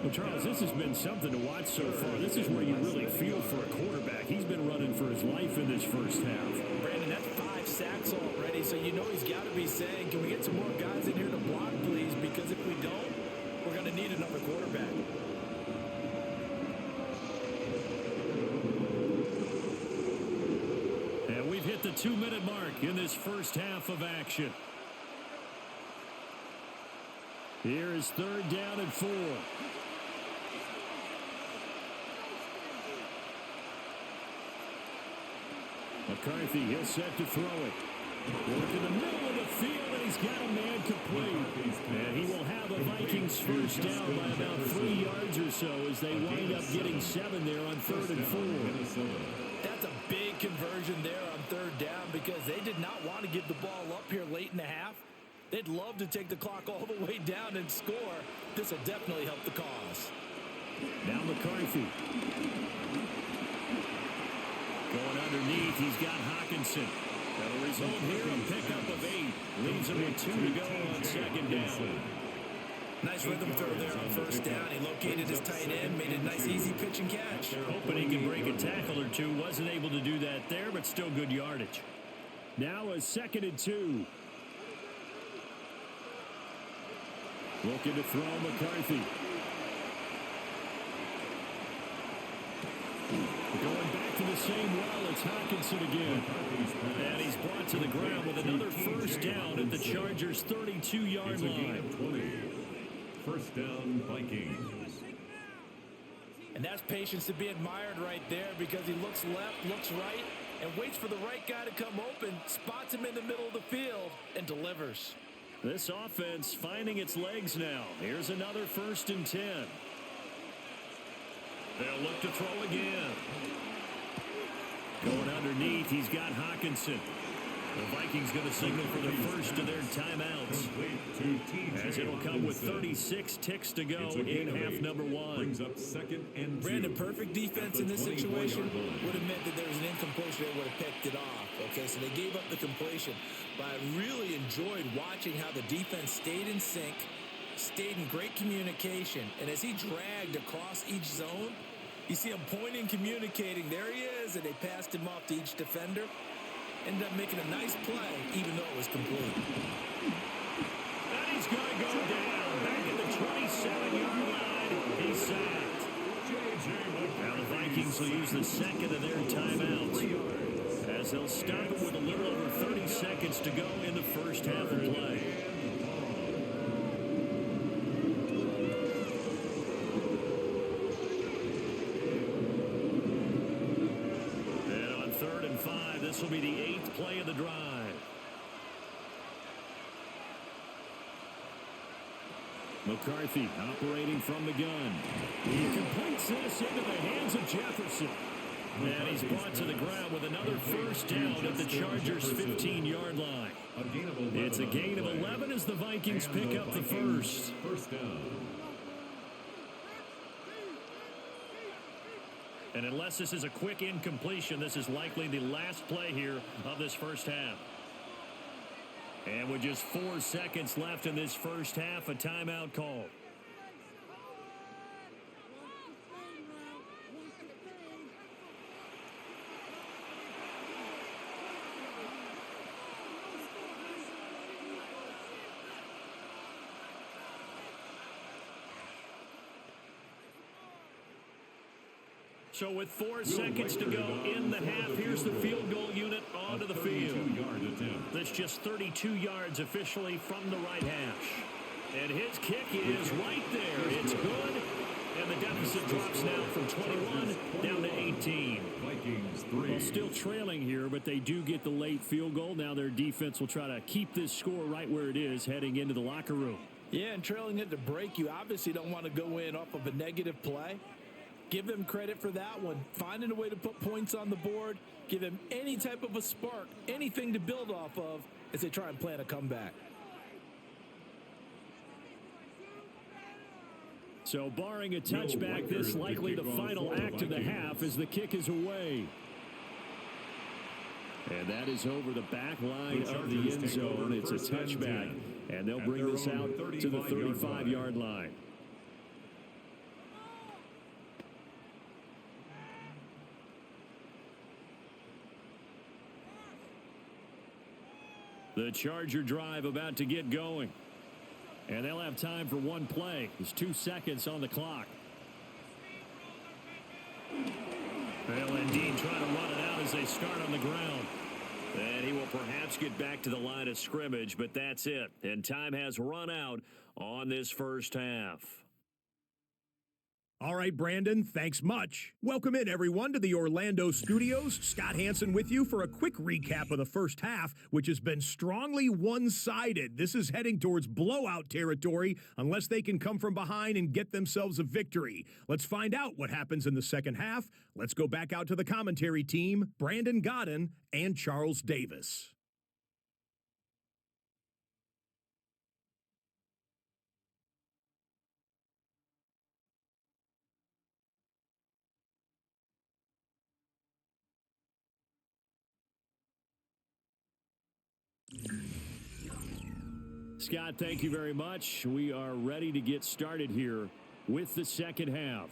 Well, Charles, this has been something to watch so far. This is where you really feel for a quarterback. He's been running for his life in this first half. Brandon, that's 5 sacks already, so you know he's got to be saying, can we get some more guys in here to block, please? Because if we don't, we're going to need another quarterback. And we've hit the 2-minute mark in this first half of action. Here is 3rd down and 4. McCarthy, he'll set to throw it. Work in the middle of the field, and he's got a man complete. And he will have the Vikings first down by about 3 yards or so as they wind up getting 7 there on 3rd and 4. That's a big conversion there on 3rd down because they did not want to give the ball up here late in the half. They'd love to take the clock all the way down and score. This will definitely help the cause. Now McCarthy. Going underneath, he's got Hawkinson. The result here, a pickup of 8. Leaves him with 2 to go on 2nd down. Nice rhythm throw there on 1st down. He located his tight end, made a nice easy pitch and catch. Hoping he can break a tackle or 2. Wasn't able to do that there, but still good yardage. Now a 2nd and 2. Looking to throw McCarthy. Going back to the same well, it's Hawkinson again. And he's brought to the ground with another 1st down at the Chargers' 32-yard line. 1st down, Vikings. And that's patience to be admired right there because he looks left, looks right, and waits for the right guy to come open, spots him in the middle of the field, and delivers. This offense finding its legs now. Here's another 1st and 10. They'll look to throw again. Going underneath, he's got Hawkinson. The Vikings going to signal for the first of their timeouts, as it'll come with 36 ticks to go in half number one. Brings up 2nd and 2. Brandon, perfect defense in this situation would have meant that there was an incompletion that would have picked it off. Okay, so they gave up the completion, but I really enjoyed watching how the defense stayed in sync, stayed in great communication, and as he dragged across each zone, you see him pointing, communicating. There he is, and they passed him off to each defender. Ended up making a nice play, even though it was complete. And he's going to go down back at the 27-yard line. He's sacked. Now the Vikings will use the second of their timeouts, as they'll stop it with a little over 30 seconds to go in the first half of play. This will be the 8th play of the drive. McCarthy operating from the gun. He completes this into the hands of Jefferson. And he's brought to the ground with another first down at the Chargers' 15-yard line. It's a gain of 11 as the Vikings pick up the first. First down. And unless this is a quick incompletion, this is likely the last play here of this first half. And with just 4 seconds left in this first half, a timeout call. So with 4 seconds to go in the half, here's the field goal unit onto the field. That's just 32 yards officially from the right hash. And his kick is right there. It's good. And the deficit drops now from 21 down to 18. Vikings 3. Well, still trailing here, but they do get the late field goal. Now their defense will try to keep this score right where it is heading into the locker room. Yeah, and trailing it to break, you obviously don't want to go in off of a negative play. Give them credit for that one. Finding a way to put points on the board. Give them any type of a spark, anything to build off of as they try and plan a comeback. So barring a touchback, this likely the final act of the half as the kick is away. And that is over the back line of the end zone. It's a touchback. And they'll bring this out to the 35-yard line. The Charger drive about to get going. And they'll have time for one play. There's 2 seconds on the clock. Well, indeed, trying to run it out as they start on the ground. And he will perhaps get back to the line of scrimmage, but that's it. And time has run out on this first half. All right, Brandon, thanks much. Welcome in, everyone, to the Orlando studios. Scott Hansen with you for a quick recap of the first half, which has been strongly one-sided. This is heading towards blowout territory unless they can come from behind and get themselves a victory. Let's find out what happens in the second half. Let's go back out to the commentary team, Brandon Godden and Charles Davis. Scott, thank you very much. We are ready to get started here with the second half.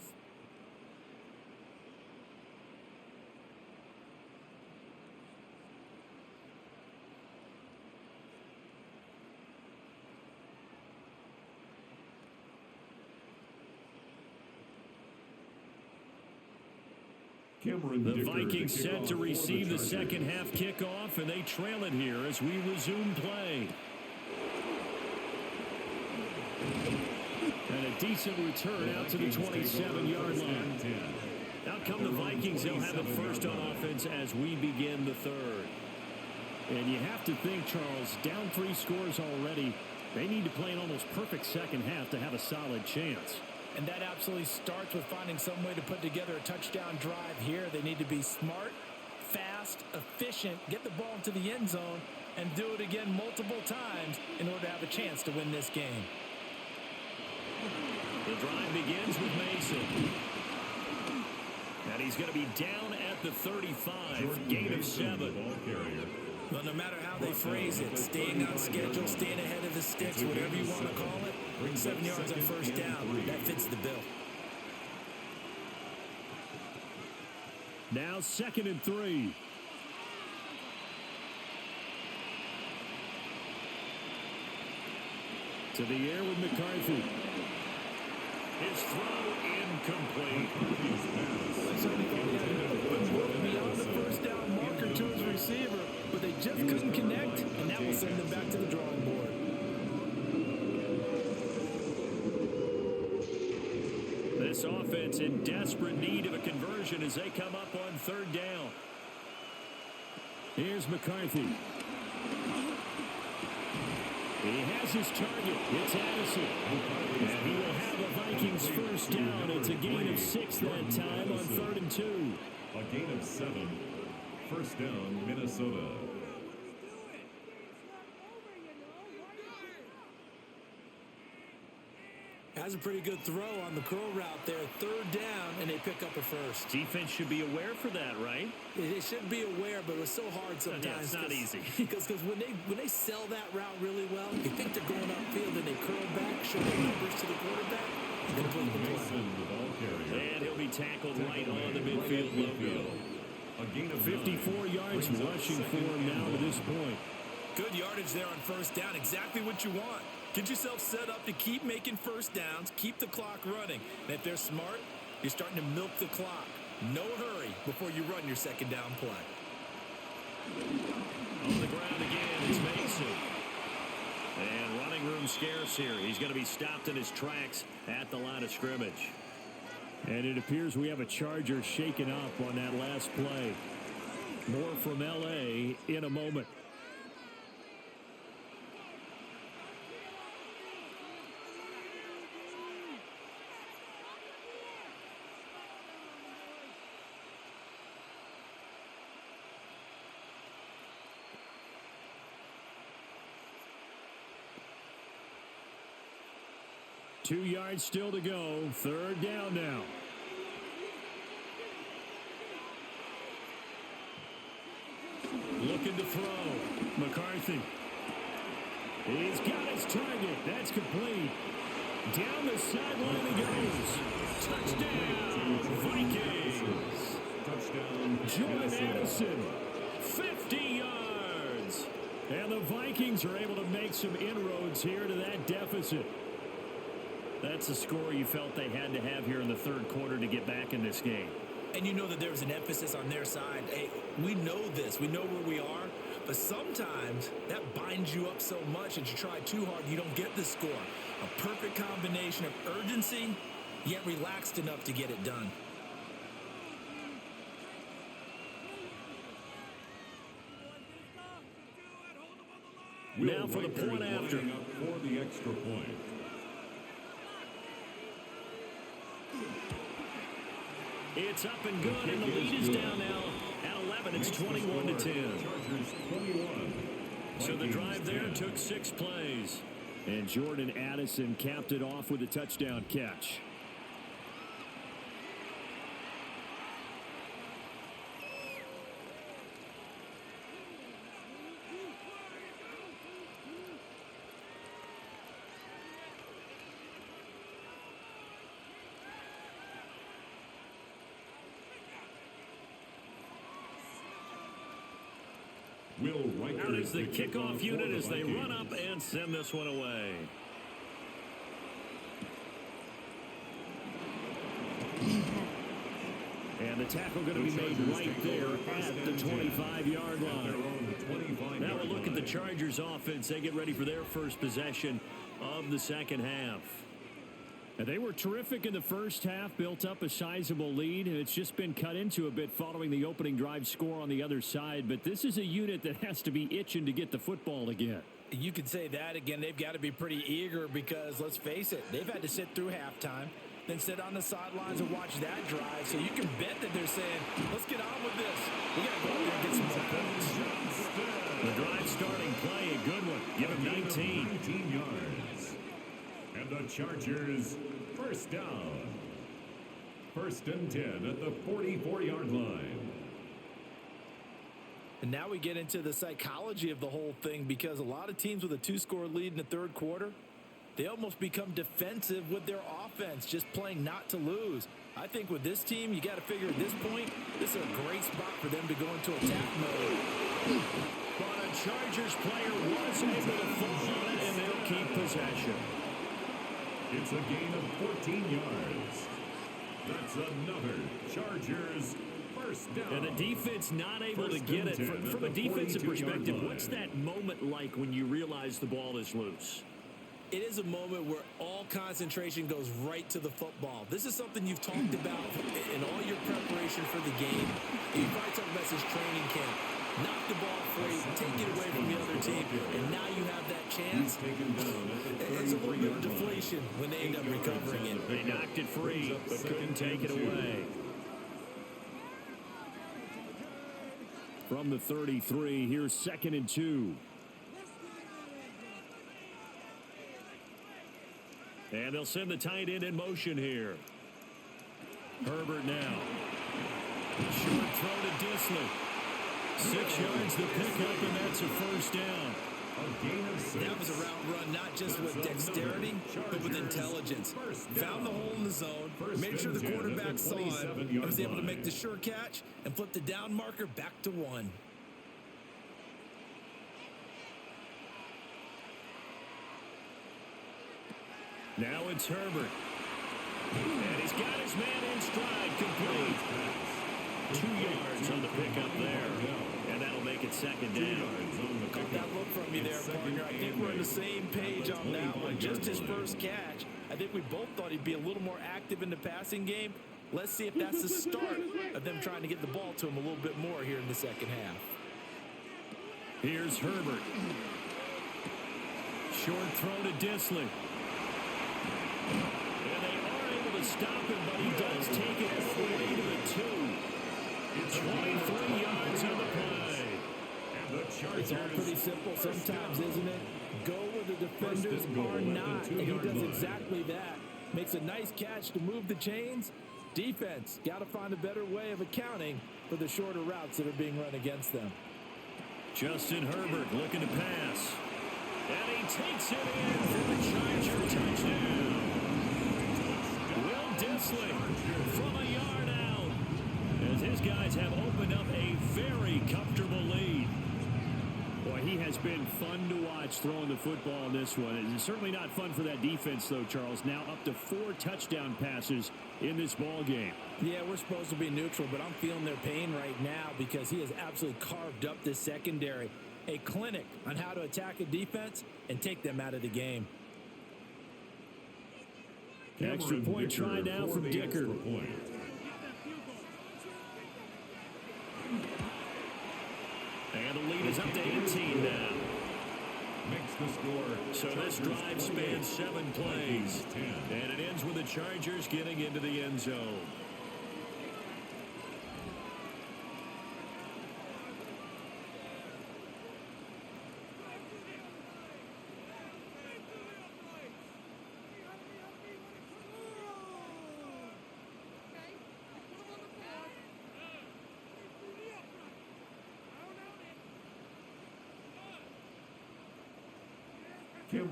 The Vikings set to receive the second half kickoff, and they trail it here as we resume play. And a decent return out to the 27-yard line. Out come the Vikings. They'll have it first on offense as we begin the third. And you have to think, Charles, down 3 scores already. They need to play an almost perfect second half to have a solid chance. And that absolutely starts with finding some way to put together a touchdown drive here. They need to be smart, fast, efficient, get the ball into the end zone, and do it again multiple times in order to have a chance to win this game. The drive begins with Mason. And he's going to be down at the 35, gain of 7. Well, no matter how they phrase it, staying on schedule, staying ahead of the sticks, whatever you want to call it, 7 yards on first down, that fits the bill. Now 2nd and 3. To the air with McCarthy. His throw incomplete. Beyond the first down marker to his receiver, but they just couldn't connect, and that will send them back to the drawing board. This offense in desperate need of a conversion as they come up on 3rd down. Here's McCarthy. He has his target. It's Addison. And he will have a Vikings first down. It's a gain of 6 that time on 3rd and 2. A gain of 7. First down, Minnesota. Has a pretty good throw on the curl route there. 3rd down, and they pick up a first. Defense should be aware for that, right? They should be aware, but it was so hard sometimes. Yeah, it's not easy. Because when they sell that route really well, you think they're going upfield, and they curl back, show the numbers to the quarterback, and then play the play. And he'll be tackled right on the midfield logo. A gain of 54 yards rushing for him now to this point. Good yardage there on first down. Exactly what you want. Get yourself set up to keep making first downs, keep the clock running. And if they're smart, you're starting to milk the clock. No hurry before you run your 2nd down play. On the ground again, it's Mason. And running room scarce here. He's going to be stopped in his tracks at the line of scrimmage. And it appears we have a Charger shaken up on that last play. More from L.A. in a moment. Two yards still to go. 3rd down now. Looking to throw. McCarthy. He's got his target. That's complete. Down the sideline he goes. Touchdown, Vikings. Touchdown, Jordan Addison. 50 yards. And the Vikings are able to make some inroads here to that deficit. That's a score you felt they had to have here in the 3rd quarter to get back in this game. And you know that there was an emphasis on their side. Hey, we know this. We know where we are. But sometimes that binds you up so much that you try too hard, you don't get the score. A perfect combination of urgency, yet relaxed enough to get it done. Now for the point after. For the extra point. It's up and good, and the lead is down now at 11. It's 21-10. So the drive there took 6 plays. And Jordan Addison capped it off with a touchdown catch. Out is the kickoff unit as they run up and send this one away. And the tackle going to be made right there at the 25-yard line. Now we'll look at the Chargers offense. They get ready for their first possession of the 2nd half. And they were terrific in the first half, built up a sizable lead, and it's just been cut into a bit following the opening drive score on the other side. But this is a unit that has to be itching to get the football again. You could say that again. They've got to be pretty eager because, let's face it, they've had to sit through halftime. than sit on the sidelines and watch that drive. So you can bet that they're saying, let's get on with this. We got to go out there and get some more points. The drive starting play, a good one. Give him 19 yards. And the Chargers, first down. First and 10 at the 44-yard line. And now we get into the psychology of the whole thing, because a lot of teams with a 2-score lead in the third quarter, they almost become defensive with their offense, just playing not to lose. I think with this team, you got to figure at this point, this is a great spot for them to go into attack mode. But a Chargers player was able to fall on it, and they'll keep possession. It's a gain of 14 yards. That's another Chargers first down. And the defense not able to get it. From a defensive perspective, what's that moment like when you realize the ball is loose? It is a moment where all concentration goes right to the football. This is something you've talked about in all your preparation for the game. You've probably talked about since training camp. Knock the ball free, take it away from the other team, and now you have that chance. It's a little bit of deflation when they end up recovering it. They knocked it free, but couldn't take it away. From the 33, here's 2nd and 2. And they'll send the tight end in motion here. Herbert now. Short throw to Disley. 6 yards the pickup, and that's a first down. That was a route run, not just with dexterity, but with intelligence. Found the hole in the zone, made sure the quarterback saw it, and was able to make the sure catch and flip the down marker back to 1. Now it's Herbert. And he's got his man in stride, complete. 2 yards on the pickup there. And that'll make it 2nd down. Caught that look from you there, partner. I think we're on the same page on that one. Just his first catch. I think we both thought he'd be a little more active in the passing game. Let's see if that's the start of them trying to get the ball to him a little bit more here in the second half. Here's Herbert. Short throw to Disley. And they are able to stop him, but he does take it all the way to the 2. 23 yards on the play. It's all pretty simple sometimes, isn't it? Go where the defenders are not, and he does exactly that. Makes a nice catch to move the chains. Defense got to find a better way of accounting for the shorter routes that are being run against them. Justin Herbert looking to pass. And he takes it in for the Charger touchdown. Will Disley from a yard out, as his guys have opened up a very comfortable lead. Boy, he has been fun to watch throwing the football in this one. It's certainly not fun for that defense, though, Charles. Now up to 4 touchdown passes in this ball game. Yeah, we're supposed to be neutral, but I'm feeling their pain right now because he has absolutely carved up this secondary. A clinic on how to attack a defense and take them out of the game. Extra point try now from Dicker. And the lead is up to 18 now. Makes the score. So this drive spans 7 plays. And it ends with the Chargers getting into the end zone.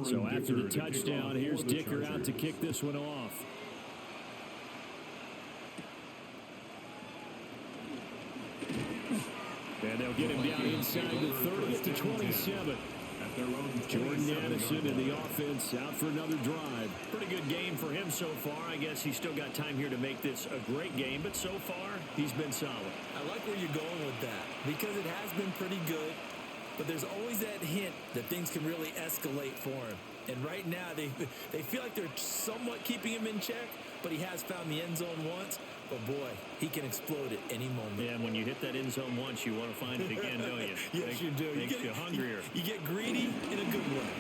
So after the touchdown, here's Dicker out to kick this one off. And they'll get him down inside the 30th to 27. Jordan Addison and the offense out for another drive. Pretty good game for him so far. I guess he's still got time here to make this a great game, but so far, he's been solid. I like where you're going with that because it has been pretty good. But there's always that hint that things can really escalate for him. And right now, they feel like they're somewhat keeping him in check, but he has found the end zone once. But, boy, he can explode at any moment. Yeah, and when you hit that end zone once, you want to find it again, don't you? Yes, you do. Makes you hungrier. You get greedy in a good way.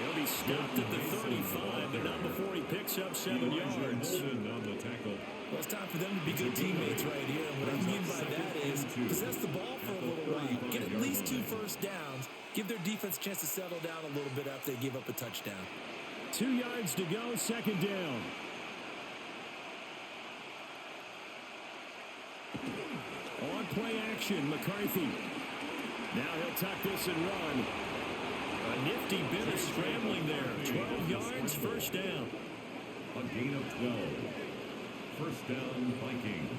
He'll be Stopped at the 35, but not before he picks up 7 yards. On the tackle. Well, it's time for them to be good teammates right here. And what I mean by that is possess the ball for a little while. Get at least 2 first downs. Give their defense a chance to settle down a little bit after they give up a touchdown. 2 yards to go, second down. On play action, McCarthy. Now he'll tuck this and run. A nifty bit of scrambling there. 12 yards, first down. A gain of 12. First down, Vikings.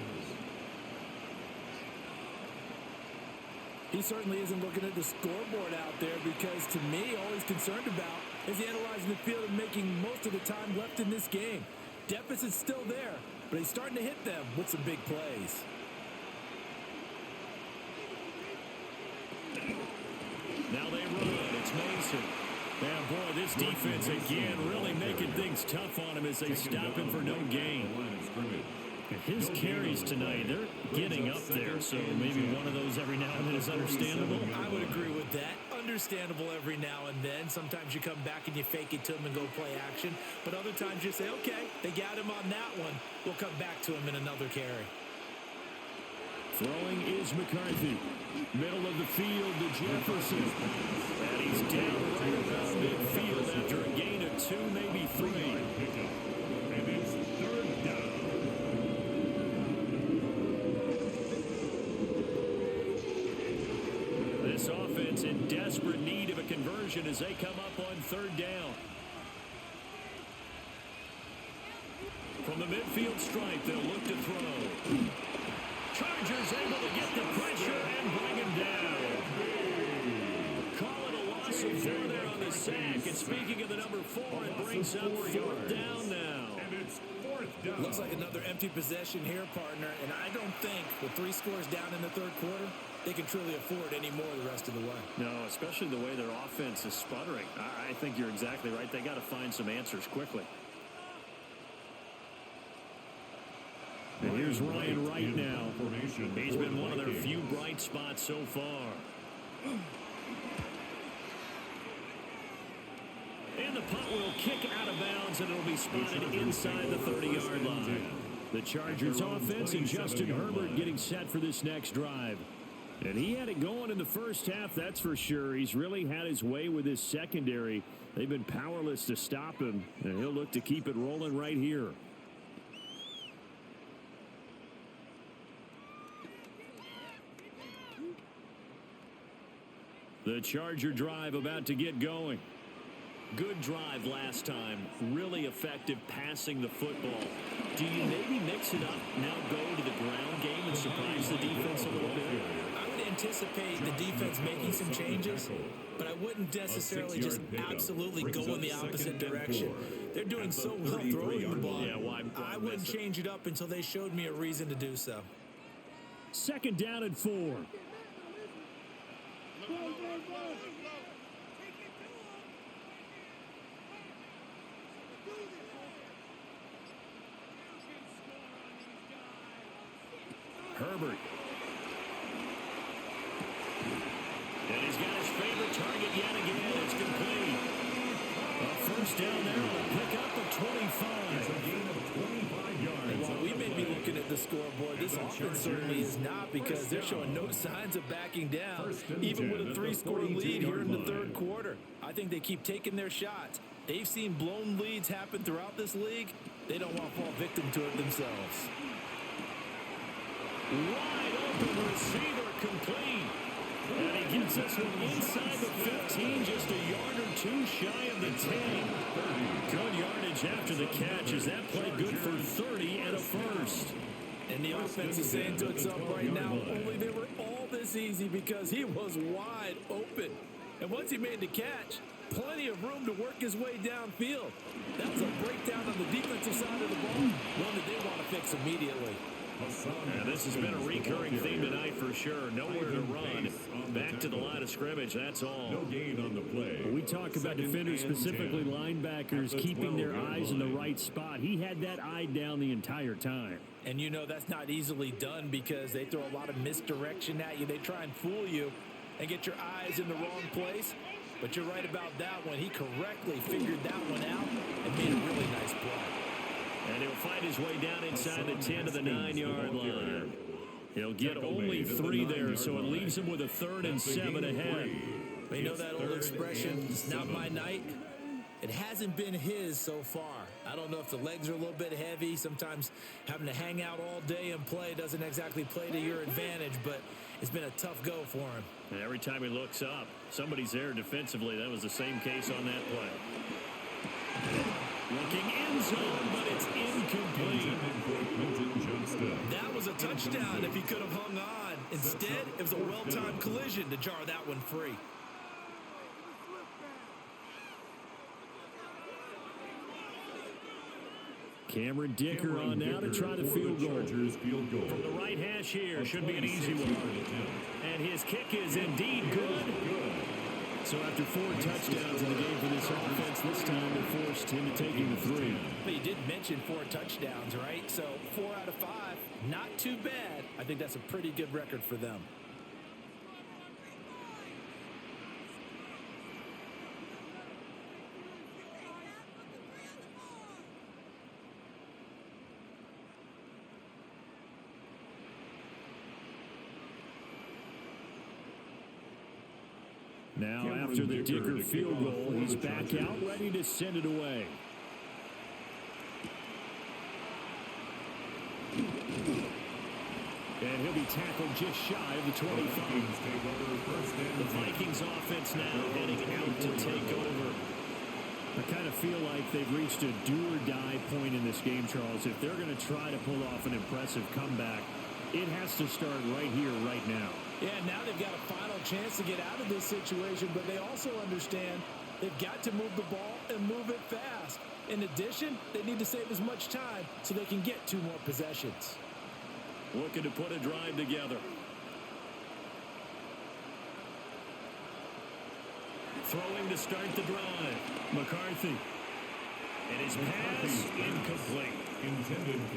He certainly isn't looking at the scoreboard out there because, to me, all he's concerned about is analyzing the field and making most of the time left in this game. Deficit's still there, but he's starting to hit them with some big plays. Now they run. It's Mason. Yeah, boy, this defense again really making things tough on him as they stop him for no gain. His carries tonight, they're getting up there, so maybe one of those every now and then is understandable. I would agree with that. Understandable every now and then. Sometimes you come back and you fake it to him and go play action. But other times you say, okay, they got him on that one. We'll come back to him in another carry. Throwing is McCarthy. Middle of the field to Jefferson. And he's down right around midfield after a gain of 2, maybe 3. And it's third down. This offense in desperate need of a conversion as they come up on third down. From the midfield stripe, they'll look to throw. Chargers able to get the pressure and bring him down. Call it a loss of 4 there on the sack. And speaking of the number 4, it brings up 4th down now. And it's 4th down. Looks like another empty possession here, partner. And I don't think with 3 scores down in the third quarter, they can truly afford any more the rest of the way. No, especially the way their offense is sputtering. I think you're exactly right. They got to find some answers quickly. And here's Ryan Wright now. He's been one of their few bright spots so far. And the punt will kick out of bounds, and it'll be spotted inside the 30-yard line. The Chargers offense and Justin Herbert getting set for this next drive. And he had it going in the first half, that's for sure. He's really had his way with his secondary. They've been powerless to stop him, and he'll look to keep it rolling right here. The Charger drive about to get going. Good drive last time. Really effective passing the football. Do you maybe mix it up, now go to the ground game and surprise the defense a little bit? I would anticipate the defense making some changes, but I wouldn't necessarily just absolutely go in the opposite direction. They're doing so well throwing the ball. Yeah, why I wouldn't change it up until they showed me a reason to do so. Second down and 4. Herbert. And he's got his favorite target yet again. It's complete. A first down there on a pickup of 25. It's a gain of 25 yards. And while we may be looking at the scoreboard, this offense certainly is not, because they're showing no signs of backing down, even with a 3-score lead here in the third quarter. I think they keep taking their shots. They've seen blown leads happen throughout this league. They don't want to fall victim to it themselves. Wide open receiver, complete. And he gets this one inside the 15, just a yard or 2 shy of the 10. Good yardage after the catch. Is that play good for 30 and a first? And the offense is saying to itself right now, only they were all this easy because he was wide open. And once he made the catch, plenty of room to work his way downfield. That was a breakdown on the defensive side of the ball, one that they want to fix immediately. Yeah, this has been a recurring theme tonight for sure. Nowhere to run. Back to the line of scrimmage, that's all. No gain on the play. We talk about defenders, specifically linebackers, keeping their eyes in the right spot. He had that eye down the entire time. And you know that's not easily done because they throw a lot of misdirection at you. They try and fool you and get your eyes in the wrong place. But you're right about that one. He correctly figured that one out and made a really nice play. And he'll find his way down inside the 10 to the 9-yard line. He'll get only 3 there, so it leaves him with a 3rd and 7 ahead. You know that old expression, it's not my night? It hasn't been his so far. I don't know if the legs are a little bit heavy. Sometimes having to hang out all day and play doesn't exactly play to your advantage, but it's been a tough go for him. And every time he looks up, somebody's there defensively. That was the same case on that play. Looking end zone, but it's incomplete. That was a touchdown if he could have hung on. Instead, it was a well-timed collision to jar that one free. Cameron Dicker on now to try the field goal. From the right hash here, should be an easy one. And his kick is indeed good. So after 4 touchdowns in the game for this offense, this time they're forced into taking the 3. But you did mention 4 touchdowns, right? So 4 out of 5, not too bad. I think that's a pretty good record for them. Now, after the Dicker field goal, he's back out, ready to send it away. And he'll be tackled just shy of the 25. The Vikings offense now heading out to take over. I kind of feel like they've reached a do-or-die point in this game, Charles. If they're going to try to pull off an impressive comeback, it has to start right here, right now. Yeah, now they've got a final chance to get out of this situation, but they also understand they've got to move the ball and move it fast. In addition, they need to save as much time so they can get 2 more possessions. Looking to put a drive together. Throwing to start the drive. McCarthy. And his pass incomplete.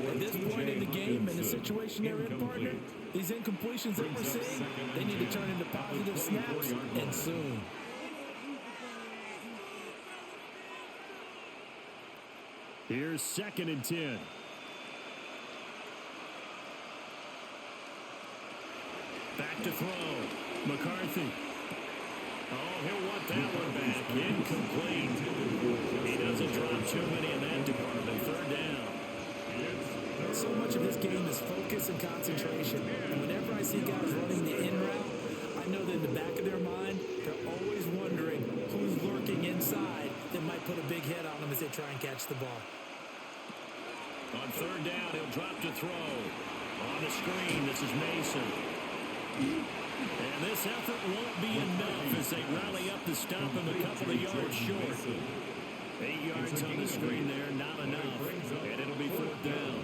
At this point in the game, in the situation they're in, partner, these incompletions that we're seeing, they need to turn into positive snaps, and soon. Here's 2nd and 10. Back to throw. McCarthy. Oh, he'll want that one back. Incomplete. He doesn't drop too many in that department. 3rd down. So much of this game is focus and concentration. And whenever I see guys running the in route, I know that in the back of their mind, they're always wondering who's lurking inside that might put a big hit on them as they try and catch the ball. On 3rd down, he'll drop to throw. On the screen, this is Mason. And this effort won't be enough as they rally up to stop him a couple of yards short. 8 yards on the screen there, not enough. And it'll be 4th down.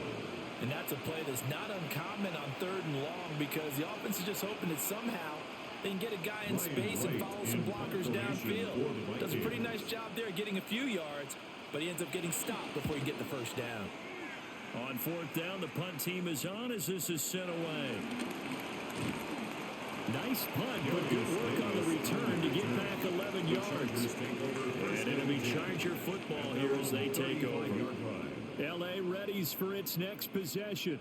And that's a play that's not uncommon on 3rd and long because the offense is just hoping that somehow they can get a guy in space and follow some blockers downfield. Does a pretty nice job there getting a few yards, but he ends up getting stopped before he can get the 1st down. On 4th down, the punt team is on as this is sent away. Nice punt, but good work on the return to get back 11 yards. And it'll be Charger football here as they take over. L.A. readies for its next possession.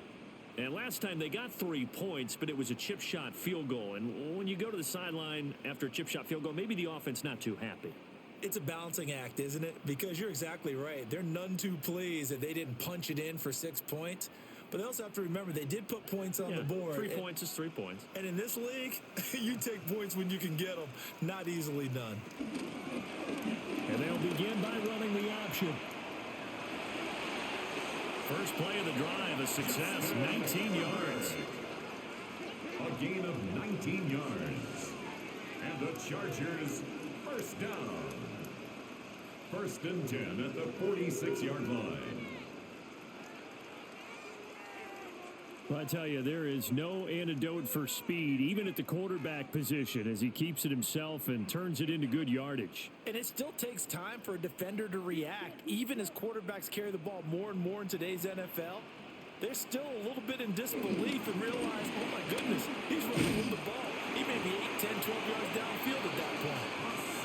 And last time they got 3 points, but it was a chip shot field goal. And when you go to the sideline after a chip shot field goal, maybe the offense not too happy. It's a balancing act, isn't it? Because you're exactly right. They're none too pleased that they didn't punch it in for 6 points. But they also have to remember they did put points on the board. 3 points is 3 points. And in this league, you take points when you can get them. Not easily done. And they'll begin by running the option. First play of the drive, a success, 19 yards. A gain of 19 yards. And the Chargers, 1st down. 1st and 10 at the 46-yard line. Well, I tell you, there is no antidote for speed, even at the quarterback position, as he keeps it himself and turns it into good yardage. And it still takes time for a defender to react, even as quarterbacks carry the ball more and more in today's NFL. They're still a little bit in disbelief and realize, oh my goodness, he's running with the ball. He may be 8, 10, 12 yards downfield at that point.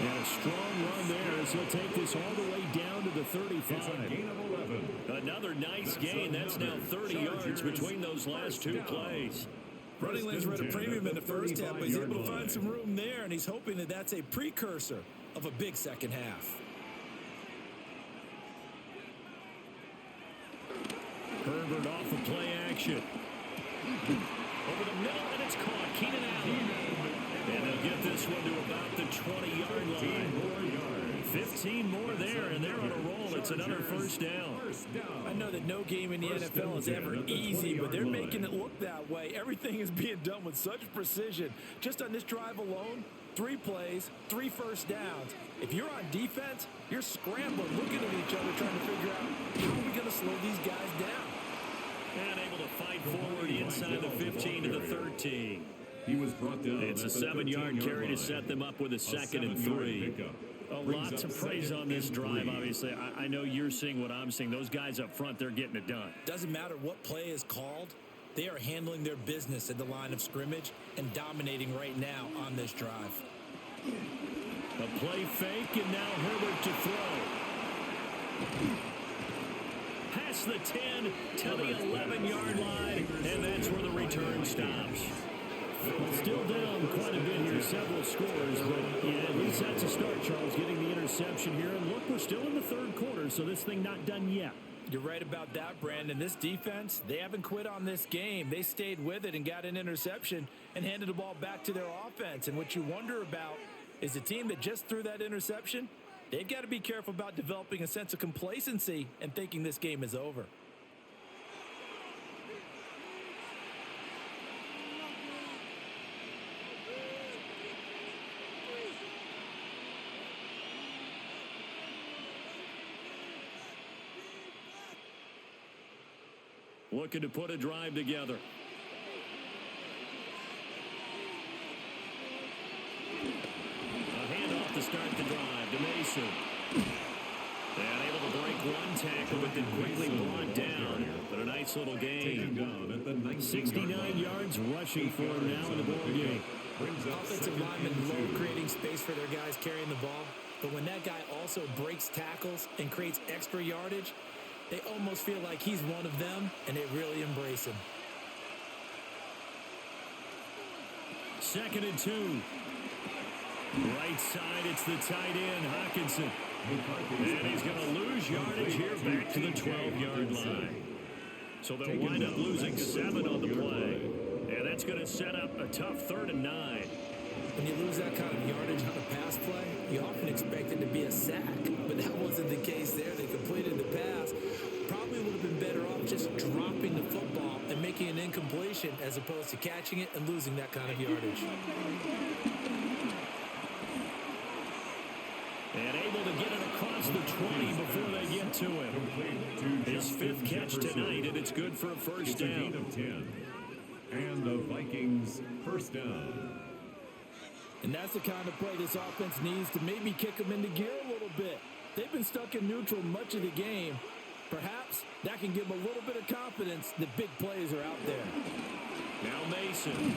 And a strong run there as he'll take this all the way down to the 35. It's a gain of 11. Another nice gain. That's now 30 yards between those last two plays. Running lanes were at a premium in the first half, but he's able to find some room there, and he's hoping that that's a precursor of a big second half. Herbert off of play action. Over the middle, and it's caught. Keenan Allen. And they'll get this one to about the 20-yard line. 15 more there, and they're on a roll. It's another first down. I know that no game in the NFL is ever easy, but they're making it look that way. Everything is being done with such precision. Just on this drive alone, 3 plays, 3 first downs. If you're on defense, you're scrambling, looking at each other, trying to figure out how are we going to slow these guys down. And able to fight forward inside the 15 to the 13. He was brought down. It's a 7-yard carry to set them up with a 2nd and 3. A lot to praise on this drive, obviously. I know you're seeing what I'm seeing. Those guys up front, they're getting it done. Doesn't matter what play is called. They are handling their business at the line of scrimmage and dominating right now on this drive. A play fake, and now Herbert to throw. Past the 10 to the 11-yard line, and that's where the return stops. Well, still down quite a bit here, several scores, but yeah, at least that's a start, Charles, getting the interception here. And look, we're still in the third quarter, so this thing not done yet. You're right about that, Brandon. This defense, they haven't quit on this game. They stayed with it and got an interception and handed the ball back to their offense. And what you wonder about is the team that just threw that interception, they've got to be careful about developing a sense of complacency and thinking this game is over. Looking to put a drive together. A handoff to start the drive to Mason. And able to break one tackle, but then quickly brought down. But a nice little gain. 69 yards rushing for him now in the ball game. Offensive linemen love creating space for their guys carrying the ball. But when that guy also breaks tackles and creates extra yardage, they almost feel like he's one of them, and they really embrace him. 2nd and 2. Right side, it's the tight end, Hockenson. And he's going to lose yardage here back to the 12-yard line. So they'll wind up losing 7 on the play. And that's going to set up a tough 3rd and 9. When you lose that kind of yardage on a pass play, you often expect it to be a sack. But that wasn't the case there. They completed the pass. Probably would have been better off just dropping the football and making an incompletion as opposed to catching it and losing that kind of yardage. And able to get it across the 20 before they get to him. His 5th catch tonight, and it's good for a first down. It's a gain of 10. And the Vikings first down. And that's the kind of play this offense needs to maybe kick them into gear a little bit. They've been stuck in neutral much of the game. Perhaps that can give them a little bit of confidence that big plays are out there. Now Mason.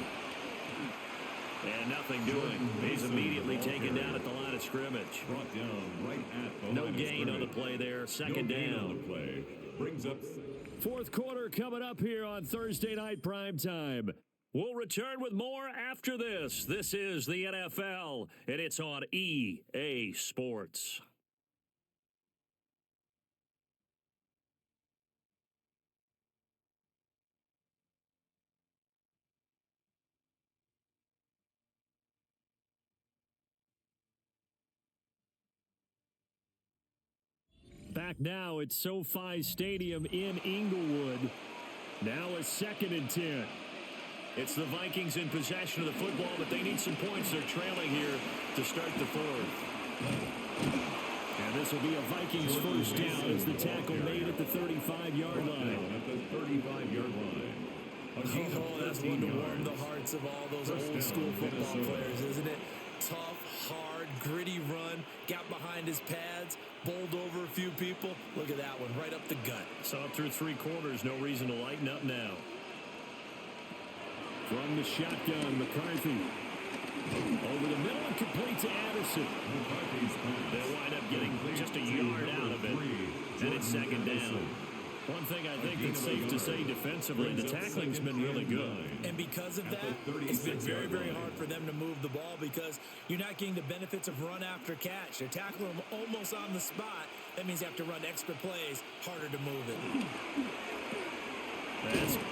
And nothing doing. He's immediately taken down at the line of scrimmage. Brought down right at the no line gain on the play there. 2nd down. On the play. Brings up 4th quarter coming up here on Thursday Night Primetime. We'll return with more after this. This is the NFL, and it's on EA Sports. Back now at SoFi Stadium in Inglewood. Now a 2nd and 10. It's the Vikings in possession of the football, but they need some points. They're trailing here to start the 4th. And this will be a Vikings first down as the tackle made at the 35-yard line. At the 35-yard line. Oh, that's one to warm the hearts of all those old school football players, isn't it? Tough, hard, gritty run, got behind his pads, bowled over a few people. Look at that one, right up the gut. Saw through 3 quarters, no reason to lighten up now. From the shotgun, McCarthy. Over the middle and complete to Addison. Wilson. They'll wind up getting just a yard out of it, and it's second down. One thing I think that's safe to say defensively, the tackling's been really good. And because of that, it's been very, very hard for them to move the ball because you're not getting the benefits of run after catch. They're tackling them almost on the spot. That means you have to run extra plays, harder to move it. That's caught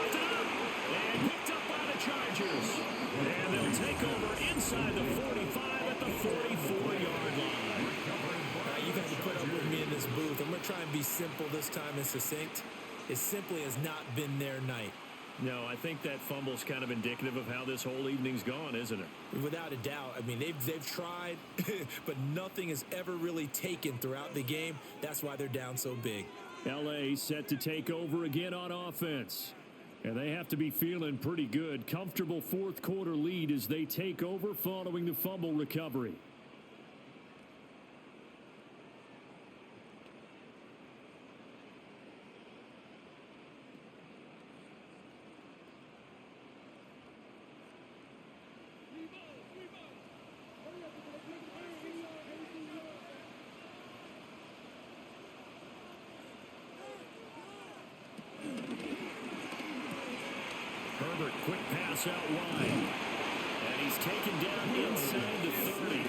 it up and picked up by the Chargers. And they'll take over inside the 45 at the 44-yard line. You got to put up with me in this booth. I'm going to try and be simple this time and succinct. It simply has not been their night. No, I think that fumble's kind of indicative of how this whole evening's gone, isn't it? Without a doubt. I mean, they've tried, but nothing is ever really taken throughout the game. That's why they're down so big. L.A. set to take over again on offense. And they have to be feeling pretty good. Comfortable fourth quarter lead as they take over following the fumble recovery. Herbert, quick pass out wide. And he's taken down inside the 30.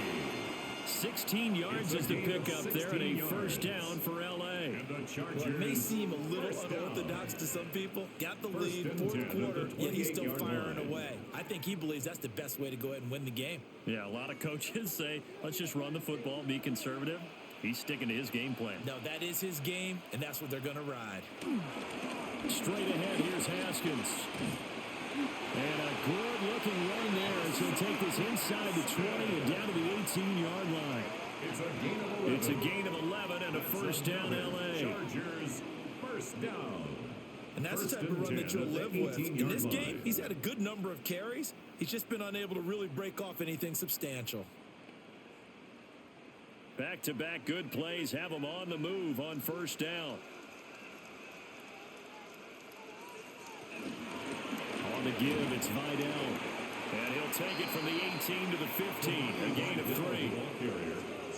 16 yards is the pickup there and a first down for L.A. Well, it may seem a little unorthodox to some people. Got the lead, fourth quarter, yet he's still firing away. I think he believes that's the best way to go ahead and win the game. Yeah, a lot of coaches say, let's just run the football, be conservative. He's sticking to his game plan. No, that is his game, and that's what they're going to ride. Straight ahead, here's Haskins. And a good-looking run there as he'll take this inside the 20 and down to the 18-yard line. It's a gain of 11 and a first down, L.A. Chargers, first down. And that's the type of run that you'll live with. In this game, he's had a good number of carries. He's just been unable to really break off anything substantial. Back-to-back good plays have him on the move on first down. On the give, it's Vidal. And he'll take it from the 18 to the 15, a gain of 3.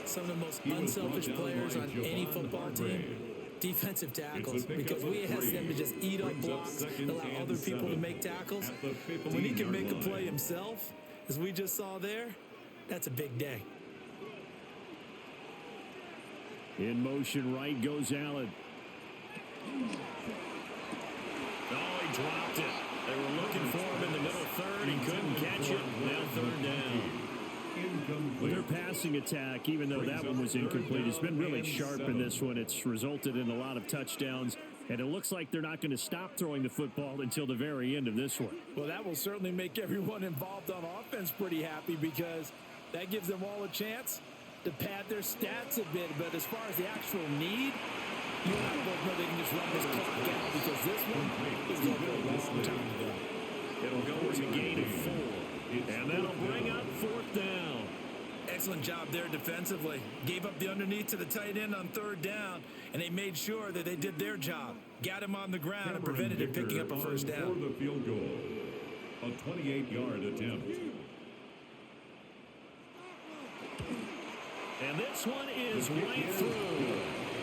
Some of the most unselfish players on any football team, defensive tackles, because we ask them to just eat up blocks, allow other people to make tackles. But when he can make a play himself, as we just saw there, that's a big day. In motion, right goes Allen. Oh, he dropped it. They were looking for him in the middle third. He couldn't catch it. Now third down. Their passing attack, even though that one was incomplete, has been really sharp in this one. It's resulted in a lot of touchdowns, and it looks like they're not going to stop throwing the football until the very end of this one. Well, that will certainly make everyone involved on offense pretty happy because that gives them all a chance to pad their stats a bit. But as far as the actual need, you and I both know they can just run this clock out because this one is going to go a long time ago. It'll go as a gain of 4. And that'll bring up fourth down. Excellent job there defensively. Gave up the underneath to the tight end on third down, and they made sure that they did their job. Got him on the ground and prevented him picking up a first down. For the field goal, a 28-yard attempt. And this one is right through.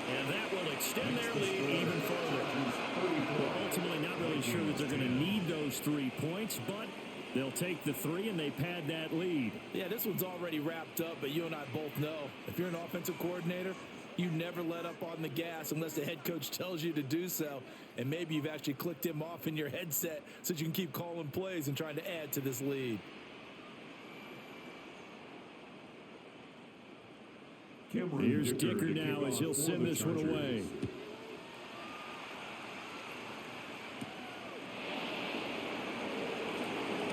And that will extend their lead even further. Well, ultimately not really sure that they're going to need those 3 points, but they'll take the 3 and they pad that lead. Yeah, this one's already wrapped up, but you and I both know if you're an offensive coordinator, you never let up on the gas unless the head coach tells you to do so. And maybe you've actually clicked him off in your headset so that you can keep calling plays and trying to add to this lead. Here's Dicker now as he'll send this one away.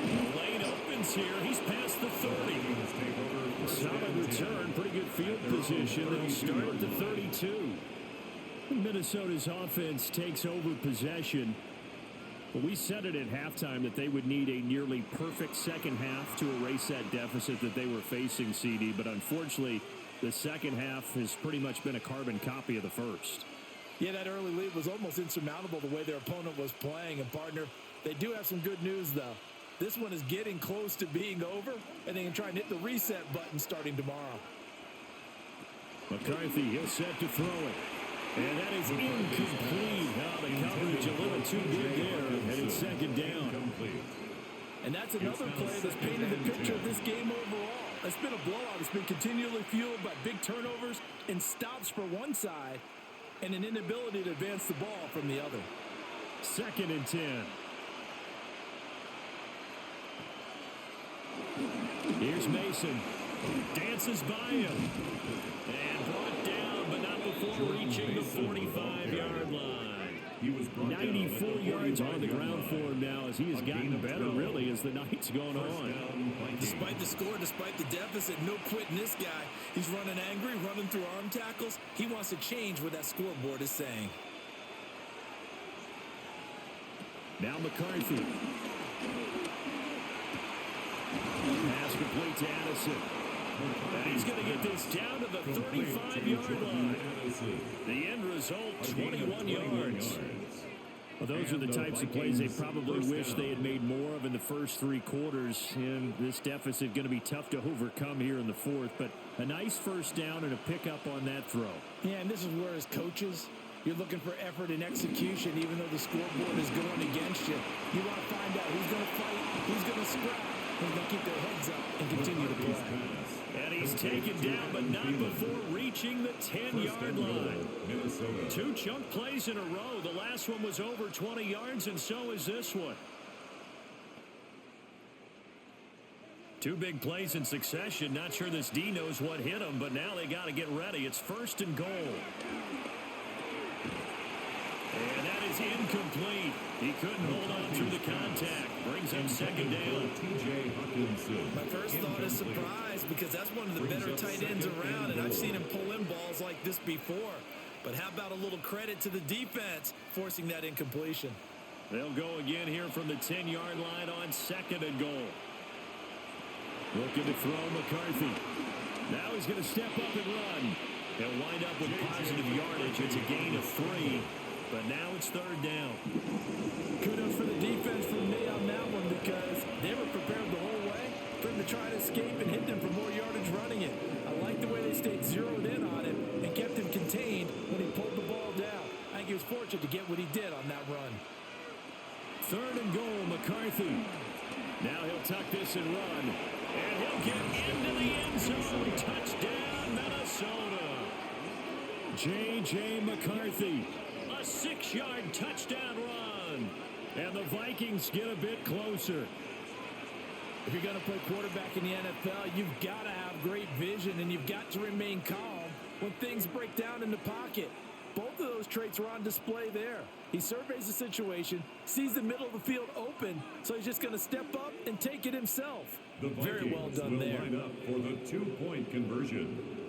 The lane opens here. He's past the 30. Solid return. Pretty good field position. They'll start at the 32. Minnesota's offense takes over possession. Well, we said it at halftime that they would need a nearly perfect second half to erase that deficit that they were facing, CD. But unfortunately, the second half has pretty much been a carbon copy of the first. Yeah, that early lead was almost insurmountable the way their opponent was playing. And, partner, they do have some good news, though. This one is getting close to being over, and they can try and hit the reset button starting tomorrow. McCarthy, he'll set to throw it. And that is incomplete. Now the coverage a little too good there, and it's second down. And that's another play that's painted the picture of this game overall. It's been a blowout. It's been continually fueled by big turnovers and stops for one side and an inability to advance the ball from the other. 2nd and 10. Here's Mason. Dances by him. And brought down, but not before reaching the 45-yard line. 94 yards on the ground for him now as he has gotten better, really, as the night's gone on. Despite the score, despite the deficit, no quitting this guy. He's running angry, running through arm tackles. He wants to change what that scoreboard is saying. Now McCarthy. Pass complete to Addison. And he's going to get this down to the 35-yard line. The end result, 21 yards. Well, those are the types of plays they probably wish they had made more of in the first 3 quarters. And this deficit going to be tough to overcome here in the 4th. But a nice first down and a pickup on that throw. Yeah, and this is where, as coaches, you're looking for effort and execution, even though the scoreboard is going against you. You want to find out who's going to fight, who's going to scrap, who's going to keep their heads up and continue to play. And he's taken down, but not before reaching the 10-yard line. 2 chunk plays in a row. The last one was over 20 yards, and so is this one. 2 big plays in succession. Not sure this D knows what hit him, but now they got to get ready. It's 1st and goal. And that is incomplete. He couldn't hold on through the contact. Brings up 2nd down. My first thought is surprise, because that's one of the better tight ends around, and I've seen him pull in balls like this before. But how about a little credit to the defense forcing that incompletion? They'll go again here from the 10-yard line on 2nd and goal. Looking to throw McCarthy. Now he's going to step up and run. He'll wind up with positive yardage. It's a gain of 3. But now it's 3rd down. Kudos for the defense from me on that one, because they were prepared the whole way for him to try to escape and hit them for more yardage running it. I like the way they stayed zeroed in on him and kept him contained when he pulled the ball down. I think he was fortunate to get what he did on that run. 3rd and goal, McCarthy. Now he'll tuck this and run. And he'll get into the end zone. Touchdown, Minnesota. J.J. McCarthy. A 6-yard touchdown run. And the Vikings get a bit closer. If you're going to play quarterback in the NFL, you've got to have great vision, and you've got to remain calm when things break down in the pocket. Both of those traits are on display there. He surveys the situation, sees the middle of the field open, so he's just going to step up and take it himself. Very well done there. Line up for the 2-point conversion.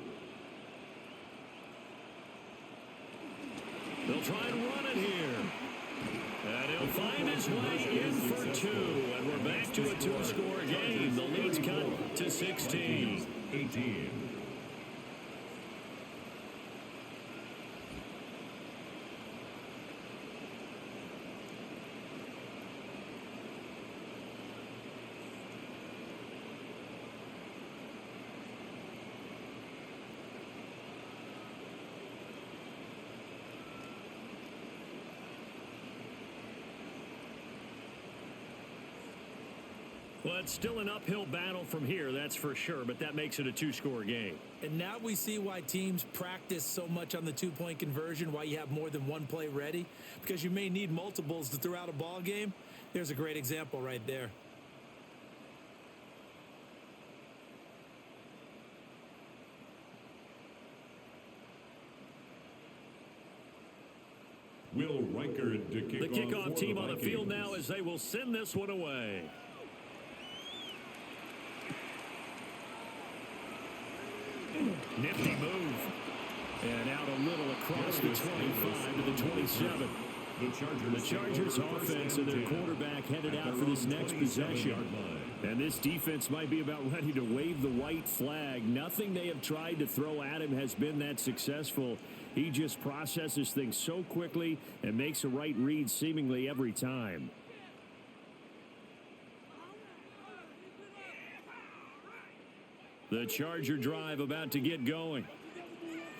They'll try and run it here. And he'll find his way in for 2. And we're back to a 2-score game. The lead's cut to 16. 18. Well, it's still an uphill battle from here, that's for sure, but that makes it a 2-score game. And now we see why teams practice so much on the 2-point conversion, why you have more than one play ready, because you may need multiples to throw out a ball game. There's a great example right there. Will Reichard to kick The kickoff off team for on the Vikings. field now as they will send this one away. Nifty move. And out a little across the 25 to the 27. The Chargers offense and their quarterback headed out for this next possession. And this defense might be about ready to wave the white flag. Nothing they have tried to throw at him has been that successful. He just processes things so quickly and makes a right read seemingly every time. The Charger drive about to get going.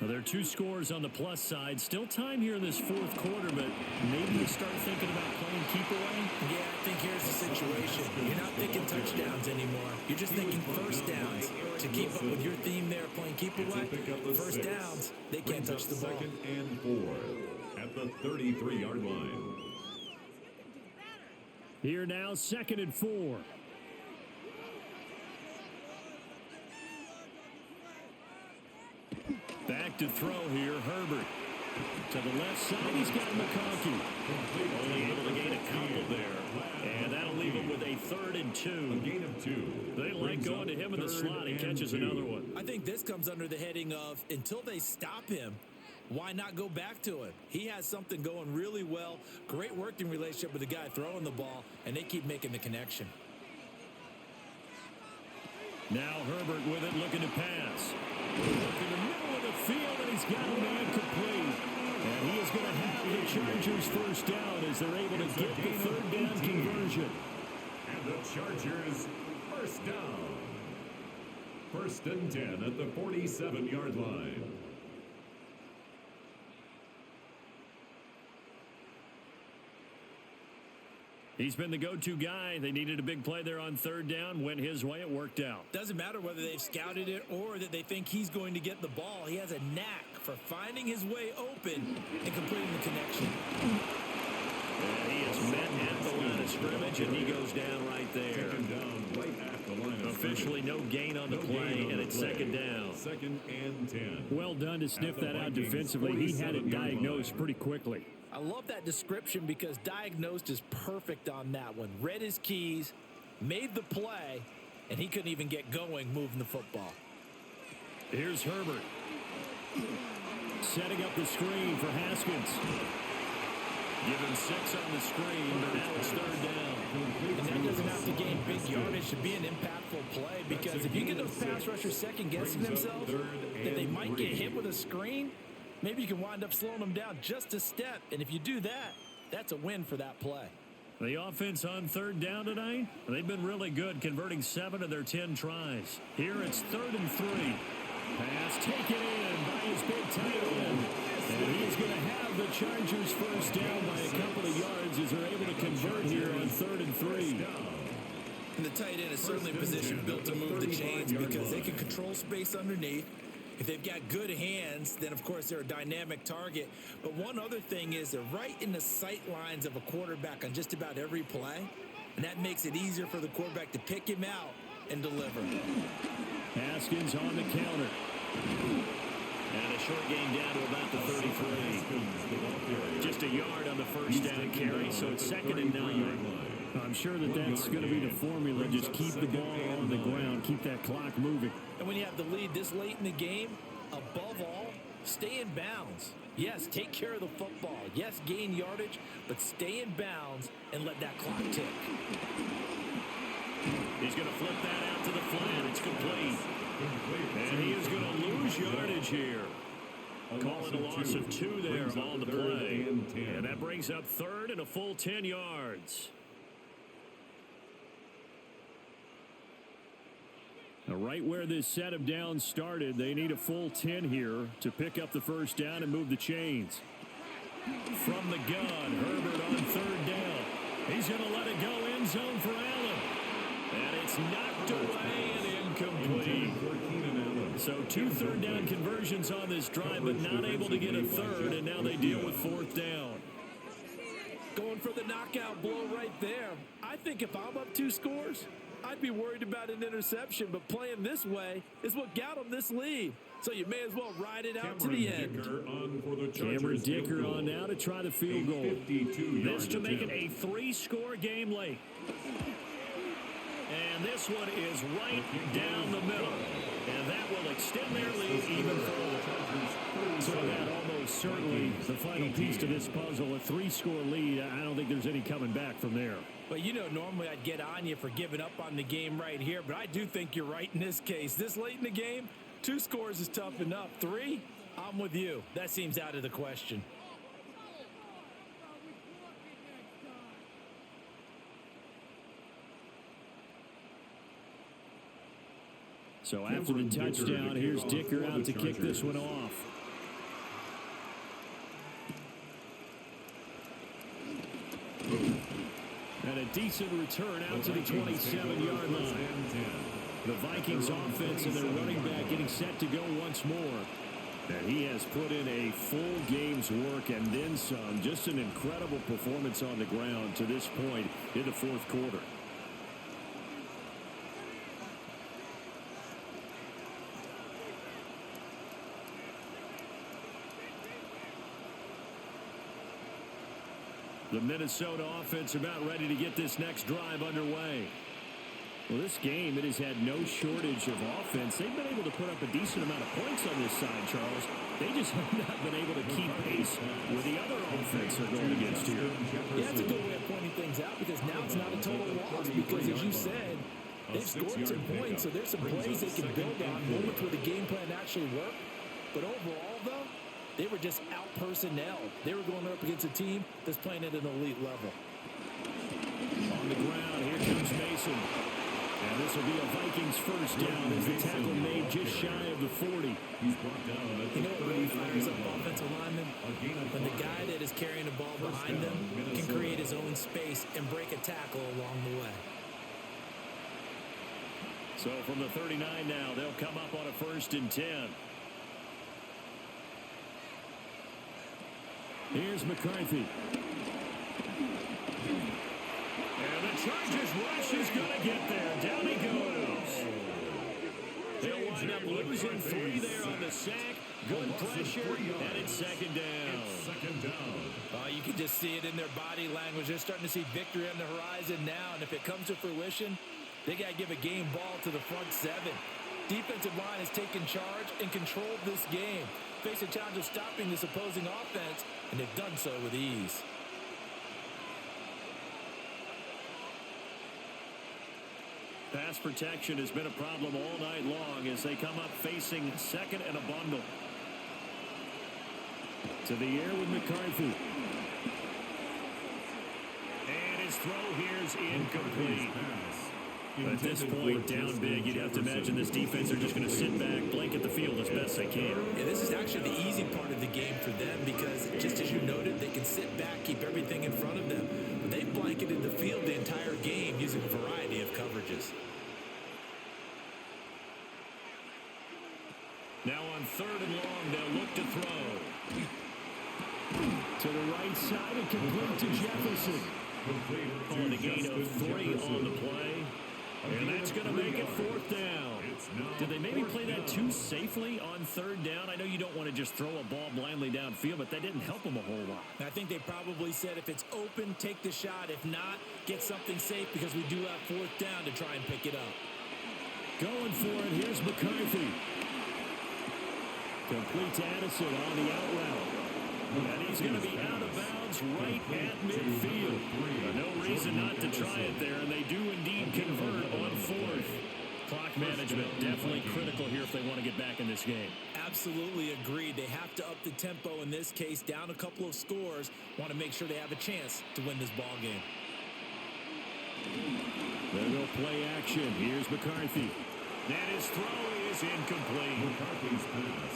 Now, there are 2 scores on the plus side. Still time here in this fourth quarter, but maybe you start thinking about playing keep away? Yeah, I think here's the situation. You're not thinking touchdowns anymore. You're just thinking first downs. To keep up with your theme there, playing keep away, first downs, they can't touch the ball. 2nd and 4 at the 33-yard line. Here now, 2nd and 4. Back to throw here, Herbert. To the left side, he's got McConkey. Only able to gain a couple there. And that'll leave him with a 3rd and 2. A gain of 2. They like going to him in the slot. He catches another one. I think this comes under the heading of, until they stop him, why not go back to him? He has something going really well. Great working relationship with the guy throwing the ball, and they keep making the connection. Now Herbert with it, looking to pass. Look in the middle of the field, and he's got a man complete. And he is going to have the Chargers first down as they're able to get the 3rd down conversion. And the Chargers first down. 1st and 10 at the 47-yard line. He's been the go-to guy. They needed a big play there on 3rd down. Went his way. It worked out. Doesn't matter whether they've scouted it or that they think he's going to get the ball. He has a knack for finding his way open and completing the connection. And he is met at the line of scrimmage, and he goes down right there. Taken down right at the line of Officially no gain on the play, and it's 2nd down. 2nd and 10. Well done to sniff that out defensively. He had it diagnosed pretty quickly. I love that description because diagnosed is perfect on that one. Read his keys, made the play, and he couldn't even get going moving the football. Here's Herbert. Setting up the screen for Haskins. Give him 6 on the screen, but now it's 3rd down. And that doesn't have to gain big yardage to be an impactful play, because if you get those pass rushers second-guessing themselves, that they might get hit with a screen, maybe you can wind up slowing them down just a step. And if you do that, that's a win for that play. The offense on 3rd down tonight, they've been really good, converting 7 of their 10 tries. Here it's 3rd and 3. Pass taken in by his big tight end. And he is going to have the Chargers first down by a couple of yards as they're able to convert here on 3rd and 3. And the tight end is certainly a position built to move the chains because they can control space underneath. If they've got good hands, then, of course, they're a dynamic target. But one other thing is they're right in the sight lines of a quarterback on just about every play, and that makes it easier for the quarterback to pick him out and deliver. Haskins on the counter. And a short gain down to about the 33. Just a yard on the first down carry, so it's 2nd and 9. I'm sure that that's going to be the formula. Just keep the ball on the ground, keep that clock moving. And when you have the lead this late in the game, above all, stay in bounds. Yes, take care of the football. Yes, gain yardage, but stay in bounds and let that clock tick. He's going to flip that out to the flat. It's complete. And he is going to lose yardage here. Calling a loss of 2 there on the play. And that brings up 3rd and a full 10 yards. Now, right where this set of downs started, they need a full 10 here to pick up the first down and move the chains. From the gun, Herbert on 3rd down. He's going to let it go end zone for Allen. And it's knocked away and incomplete. So 2 3rd down conversions on this drive, but not able to get a 3rd, and now they deal with 4th down. Going for the knockout blow right there. I think if I'm up 2 scores, I'd be worried about an interception, but playing this way is what got them this lead. So you may as well ride it out to the end. Cameron Dicker on now to try the field goal. This to make it a 3-score game late. And this one is right down the middle. And that will extend their lead even further. So that almost certainly the final piece to this puzzle, a 3-score lead. I don't think there's any coming back from there. But, you know, normally I'd get on you for giving up on the game right here, but I do think you're right in this case. This late in the game, 2 scores is tough enough. 3, I'm with you. That seems out of the question. So after the touchdown, here's Dicker out to kick this one off. And a decent return out to the 27-yard line. The Vikings offense and their running back getting set to go once more. And he has put in a full game's work and then some. Just an incredible performance on the ground to this point in the fourth quarter. The Minnesota offense about ready to get this next drive underway. Well, this game, it has had no shortage of offense. They've been able to put up a decent amount of points on this side, Charles. They just have not been able to keep pace with the other offense they're going against here. Yeah, that's a good way of pointing things out because now it's not a total loss because, as you said, they've scored some points, so there's some plays they can build on, moments where the game plan actually worked. But overall, though, they were just out personnel. They were going up against a team that's playing at an elite level. On the ground, here comes Mason. And this will be a Vikings first down as the tackle made just shy of the 40. He's brought down at You know what really fires up offensive linemen? When the guy that is carrying the ball behind them can create his own space and break a tackle along the way. So from the 39 now, they'll come up on a 1st and 10. Here's McCarthy. And the Chargers rush is going to get there. Down he goes. They'll wind up losing 3 there on the sack. Good pressure, and it's 2nd down. You can just see it in their body language. They're starting to see victory on the horizon now, and if it comes to fruition, they got to give a game ball to the front 7. Defensive line has taken charge and controlled this game. Face a challenge of stopping this opposing offense, and they've done so with ease. Pass protection has been a problem all night long as they come up facing 2nd and a bundle. To the air with McCarthy. And his throw here is incomplete. At this point, down big, you'd have to imagine this defense are just going to sit back, blanket the field as best they can. Yeah, this is actually the easy part of the game for them because, just as you noted, they can sit back, keep everything in front of them. But they've blanketed the field the entire game using a variety of coverages. Now on 3rd and long, they'll look to throw. To the right side and complete to Jefferson. On a gain of 3 on the play. And that's going to make it 4th down. Did they maybe play that too safely on 3rd down? I know you don't want to just throw a ball blindly downfield, but that didn't help them a whole lot. I think they probably said if it's open, take the shot. If not, get something safe because we do have 4th down to try and pick it up. Going for it, here's McCarthy. Complete to Addison on the out route. And he's going to be out of bounds right at midfield. No reason not to try it there, and they do indeed convert on 4th. Clock management definitely critical here if they want to get back in this game. Absolutely agreed. They have to up the tempo in this case, down a couple of scores. Want to make sure they have a chance to win this ball game. There go play action. Here's McCarthy. And his throw is incomplete.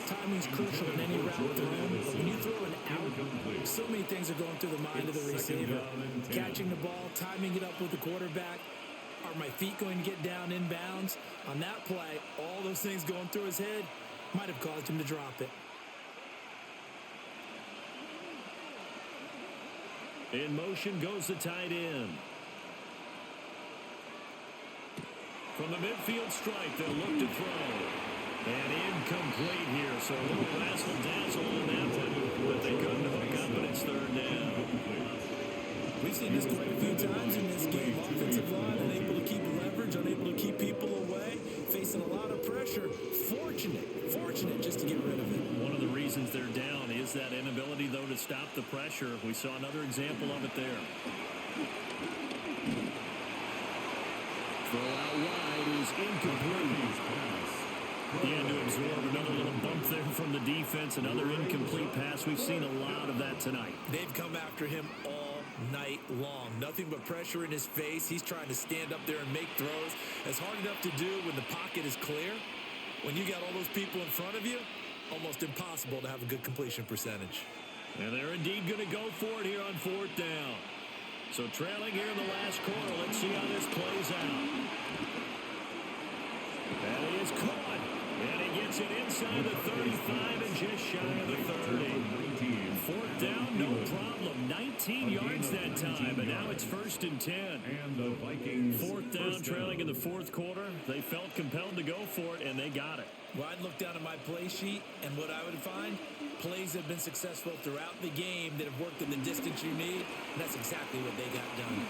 Timing's crucial in any route thrown, but when you throw an out, so many things are going through the mind of the receiver. Catching the ball, timing it up with the quarterback. Are my feet going to get down in bounds? On that play, all those things going through his head might have caused him to drop it. In motion goes the tight end. From the midfield stripe, they'll look to throw. And incomplete here, so a little razzle-dazzle on that one, but they couldn't hook up, and it's 3rd down. We've seen this quite a few times in this game. Offensive line unable to keep leverage, unable to keep people away, facing a lot of pressure. Fortunate just to get rid of it. One of the reasons they're down is that inability, though, to stop the pressure. We saw another example of it there. Throw out wide is incomplete. And to absorb another little bump there from the defense, another incomplete pass. We've seen a lot of that tonight. They've come after him all night long. Nothing but pressure in his face. He's trying to stand up there and make throws. It's hard enough to do when the pocket is clear, When you got all those people in front of you, almost impossible to have a good completion percentage. And they're indeed going to go for it here on 4th down. So trailing here in the last quarter. Let's see how this plays out. And he is caught. And he gets it inside the 35 and just shy of the 30. 4th down, no problem. 19 yards that time, but now it's 1st and 10. And the Vikings 4th down, trailing in the 4th quarter. They felt compelled to go for it, and they got it. Well, I'd look down at my play sheet, and what I would find, plays have been successful throughout the game that have worked in the distance you need, and that's exactly what they got done.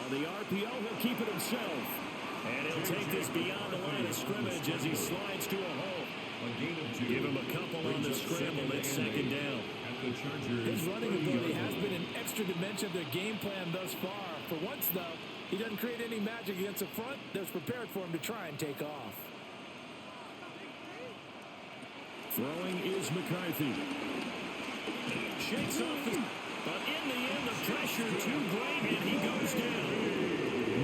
On the RPO, he'll keep it himself. And he'll take this beyond the line of scrimmage as he slides to a hole. Give him a couple on the scramble. It's 2nd down. His running ability has been an extra dimension of their game plan thus far. For once, though, he doesn't create any magic against the front that's prepared for him to try and take off. Throwing is McCarthy. Shakes off the... But in the end, the pressure too great, and he goes down.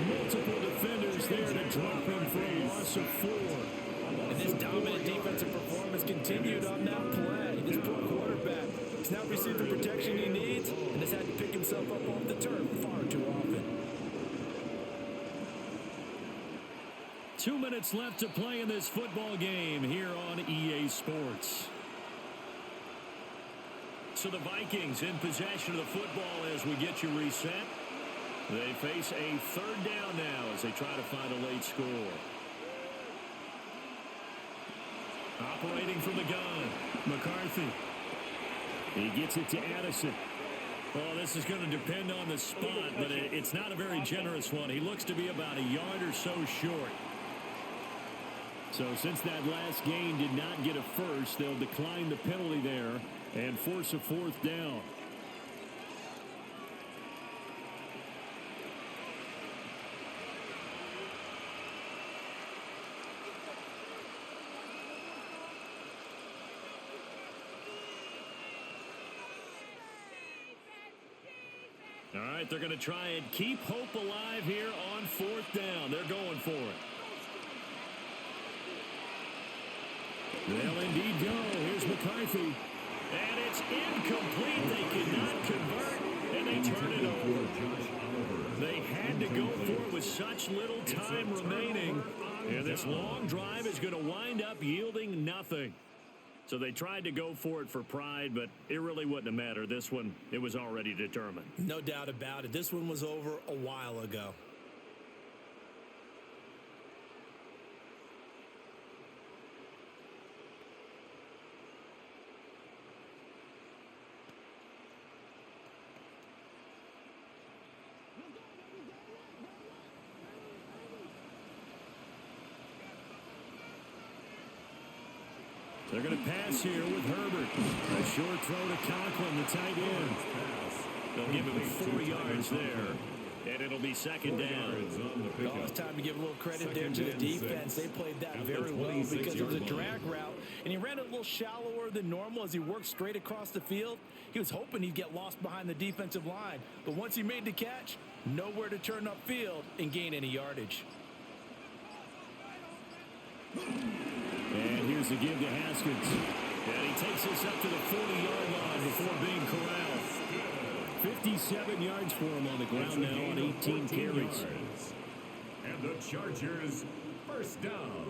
Multiple defenders there to drop him for a loss of 4. And this dominant defensive performance continued on that play. This poor quarterback has now received the protection he needs and has had to pick himself up off the turf far too often. 2 minutes left to play in this football game here on EA Sports. So the Vikings in possession of the football as we get you reset. They face a 3rd down now as they try to find a late score. Operating from the gun, McCarthy. He gets it to Addison. Well, this is going to depend on the spot, but it's not a very generous one. He looks to be about a yard or so short. So since that last gain did not get a first, they'll decline the penalty there and force a 4th down. All right, they're going to try and keep hope alive here on 4th down. They're going for it. They'll indeed go. Here's McCarthy. And it's incomplete. They cannot convert, and they turn it over. They had to go for it with such little time remaining. And this long drive is going to wind up yielding nothing. So they tried to go for it for pride, but it really wouldn't have mattered. This one, it was already determined. No doubt about it. This one was over a while ago. They're going to pass here with Herbert. A short throw to Conklin, the tight end. They'll give him 4 yards there, and it'll be 2nd down. Well, it's time to give a little credit there to the defense. They played that very well because it was a drag route, and he ran a little shallower than normal as he worked straight across the field. He was hoping he'd get lost behind the defensive line, but once he made the catch, nowhere to turn upfield and gain any yardage. And here's the give to Haskins. And he takes this up to the 40-yard line before being corralled. 57 yards for him on the ground now on 18 carries. And the Chargers, 1st down.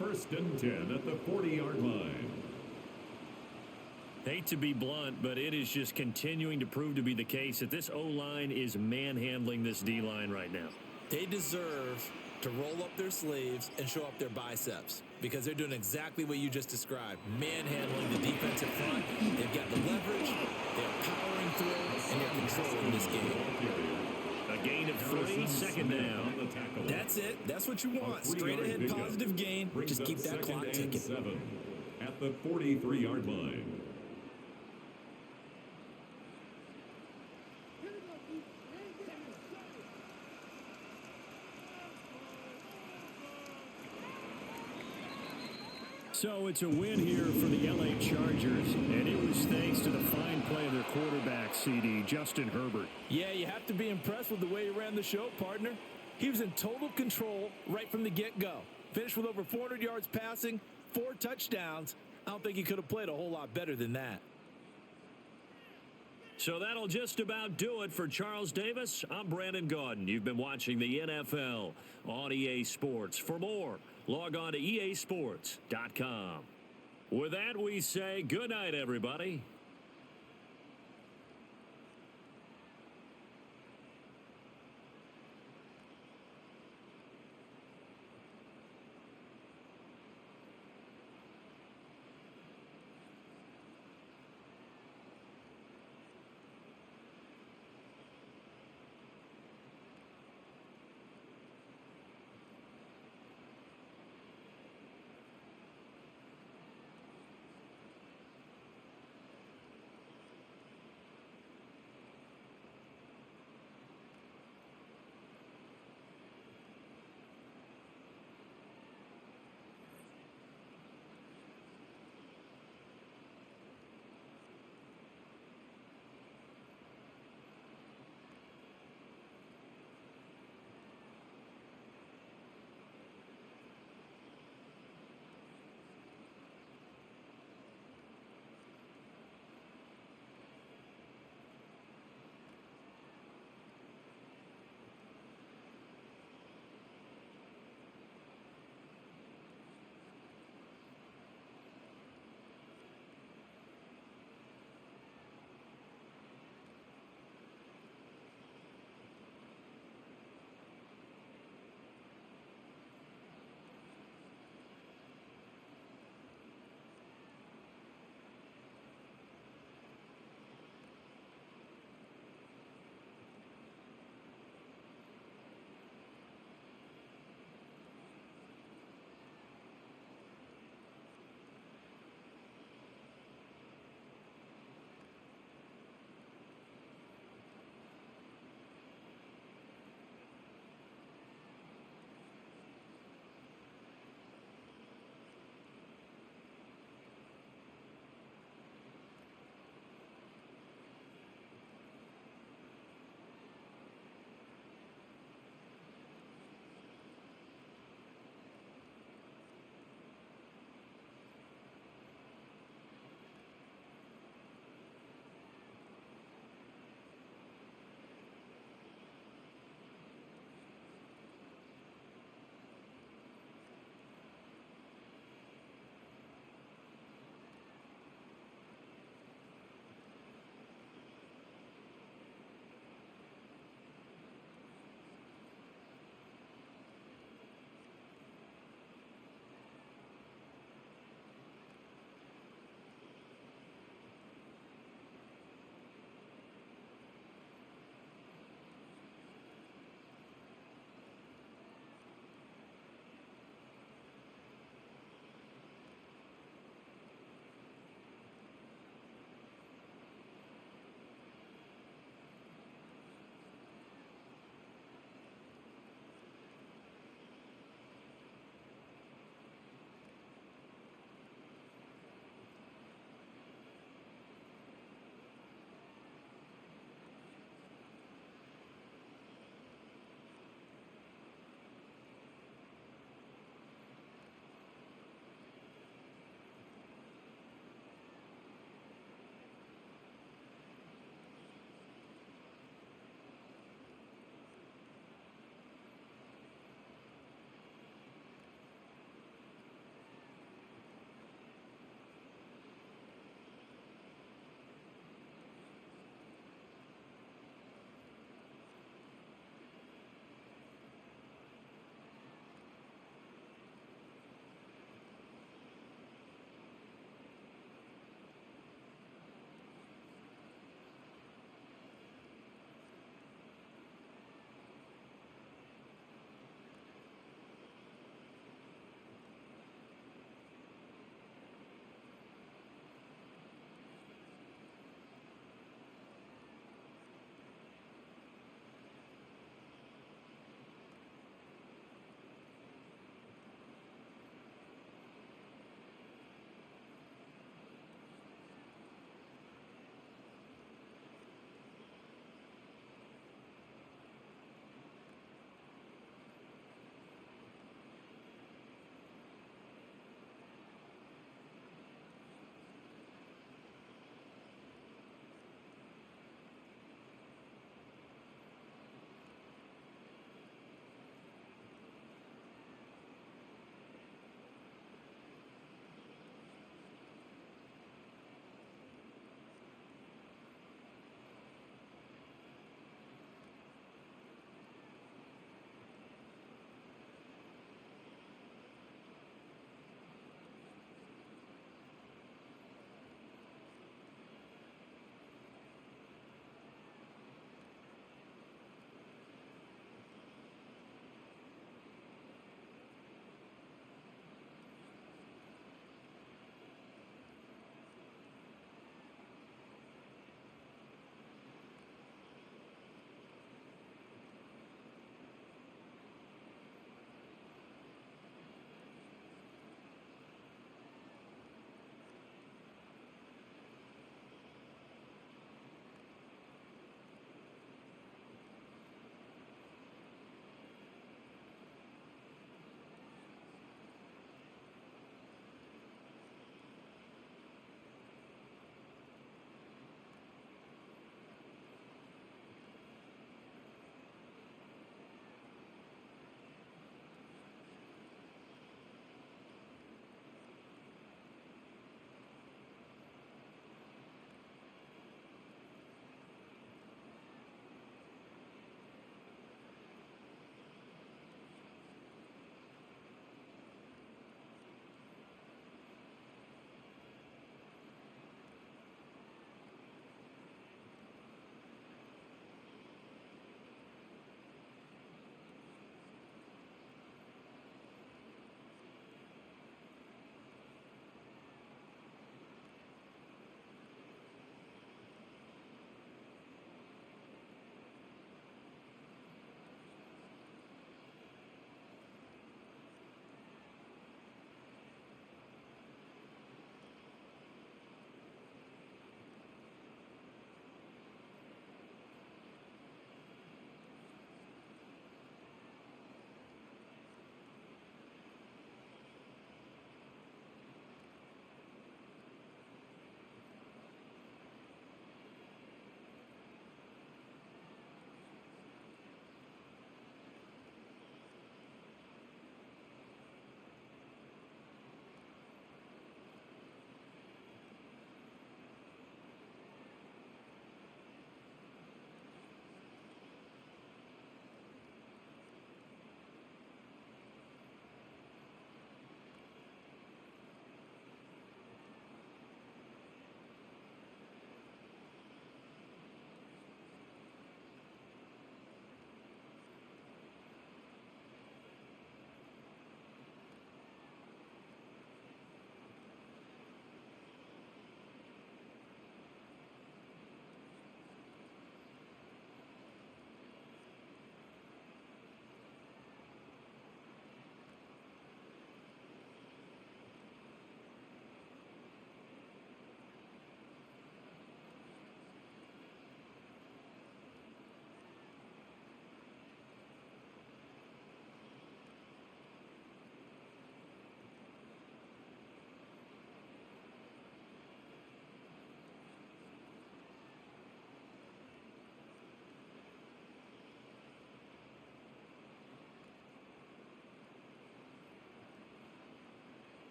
1st and 10 at the 40-yard line. Hate to be blunt, but it is just continuing to prove to be the case that this O-line is manhandling this D-line right now. They deserve to roll up their sleeves and show up their biceps because they're doing exactly what you just described, manhandling the defensive front. They've got the leverage, they're powering through, and they're controlling this game. A gain of 3, 2nd down. That's it. That's what you want. Straight ahead positive gain. Just keep that clock ticking. 7 at the 43-yard line. So it's a win here for the LA Chargers, and it was thanks to the fine play of their quarterback, CD, Justin Herbert. Yeah, you have to be impressed with the way he ran the show, partner. He was in total control right from the get-go. Finished with over 400 yards passing, 4 touchdowns. I don't think he could have played a whole lot better than that. So that'll just about do it for Charles Davis. I'm Brandon Gaudin. You've been watching the NFL on EA Sports. For more, log on to easports.com. With that, we say good night, everybody.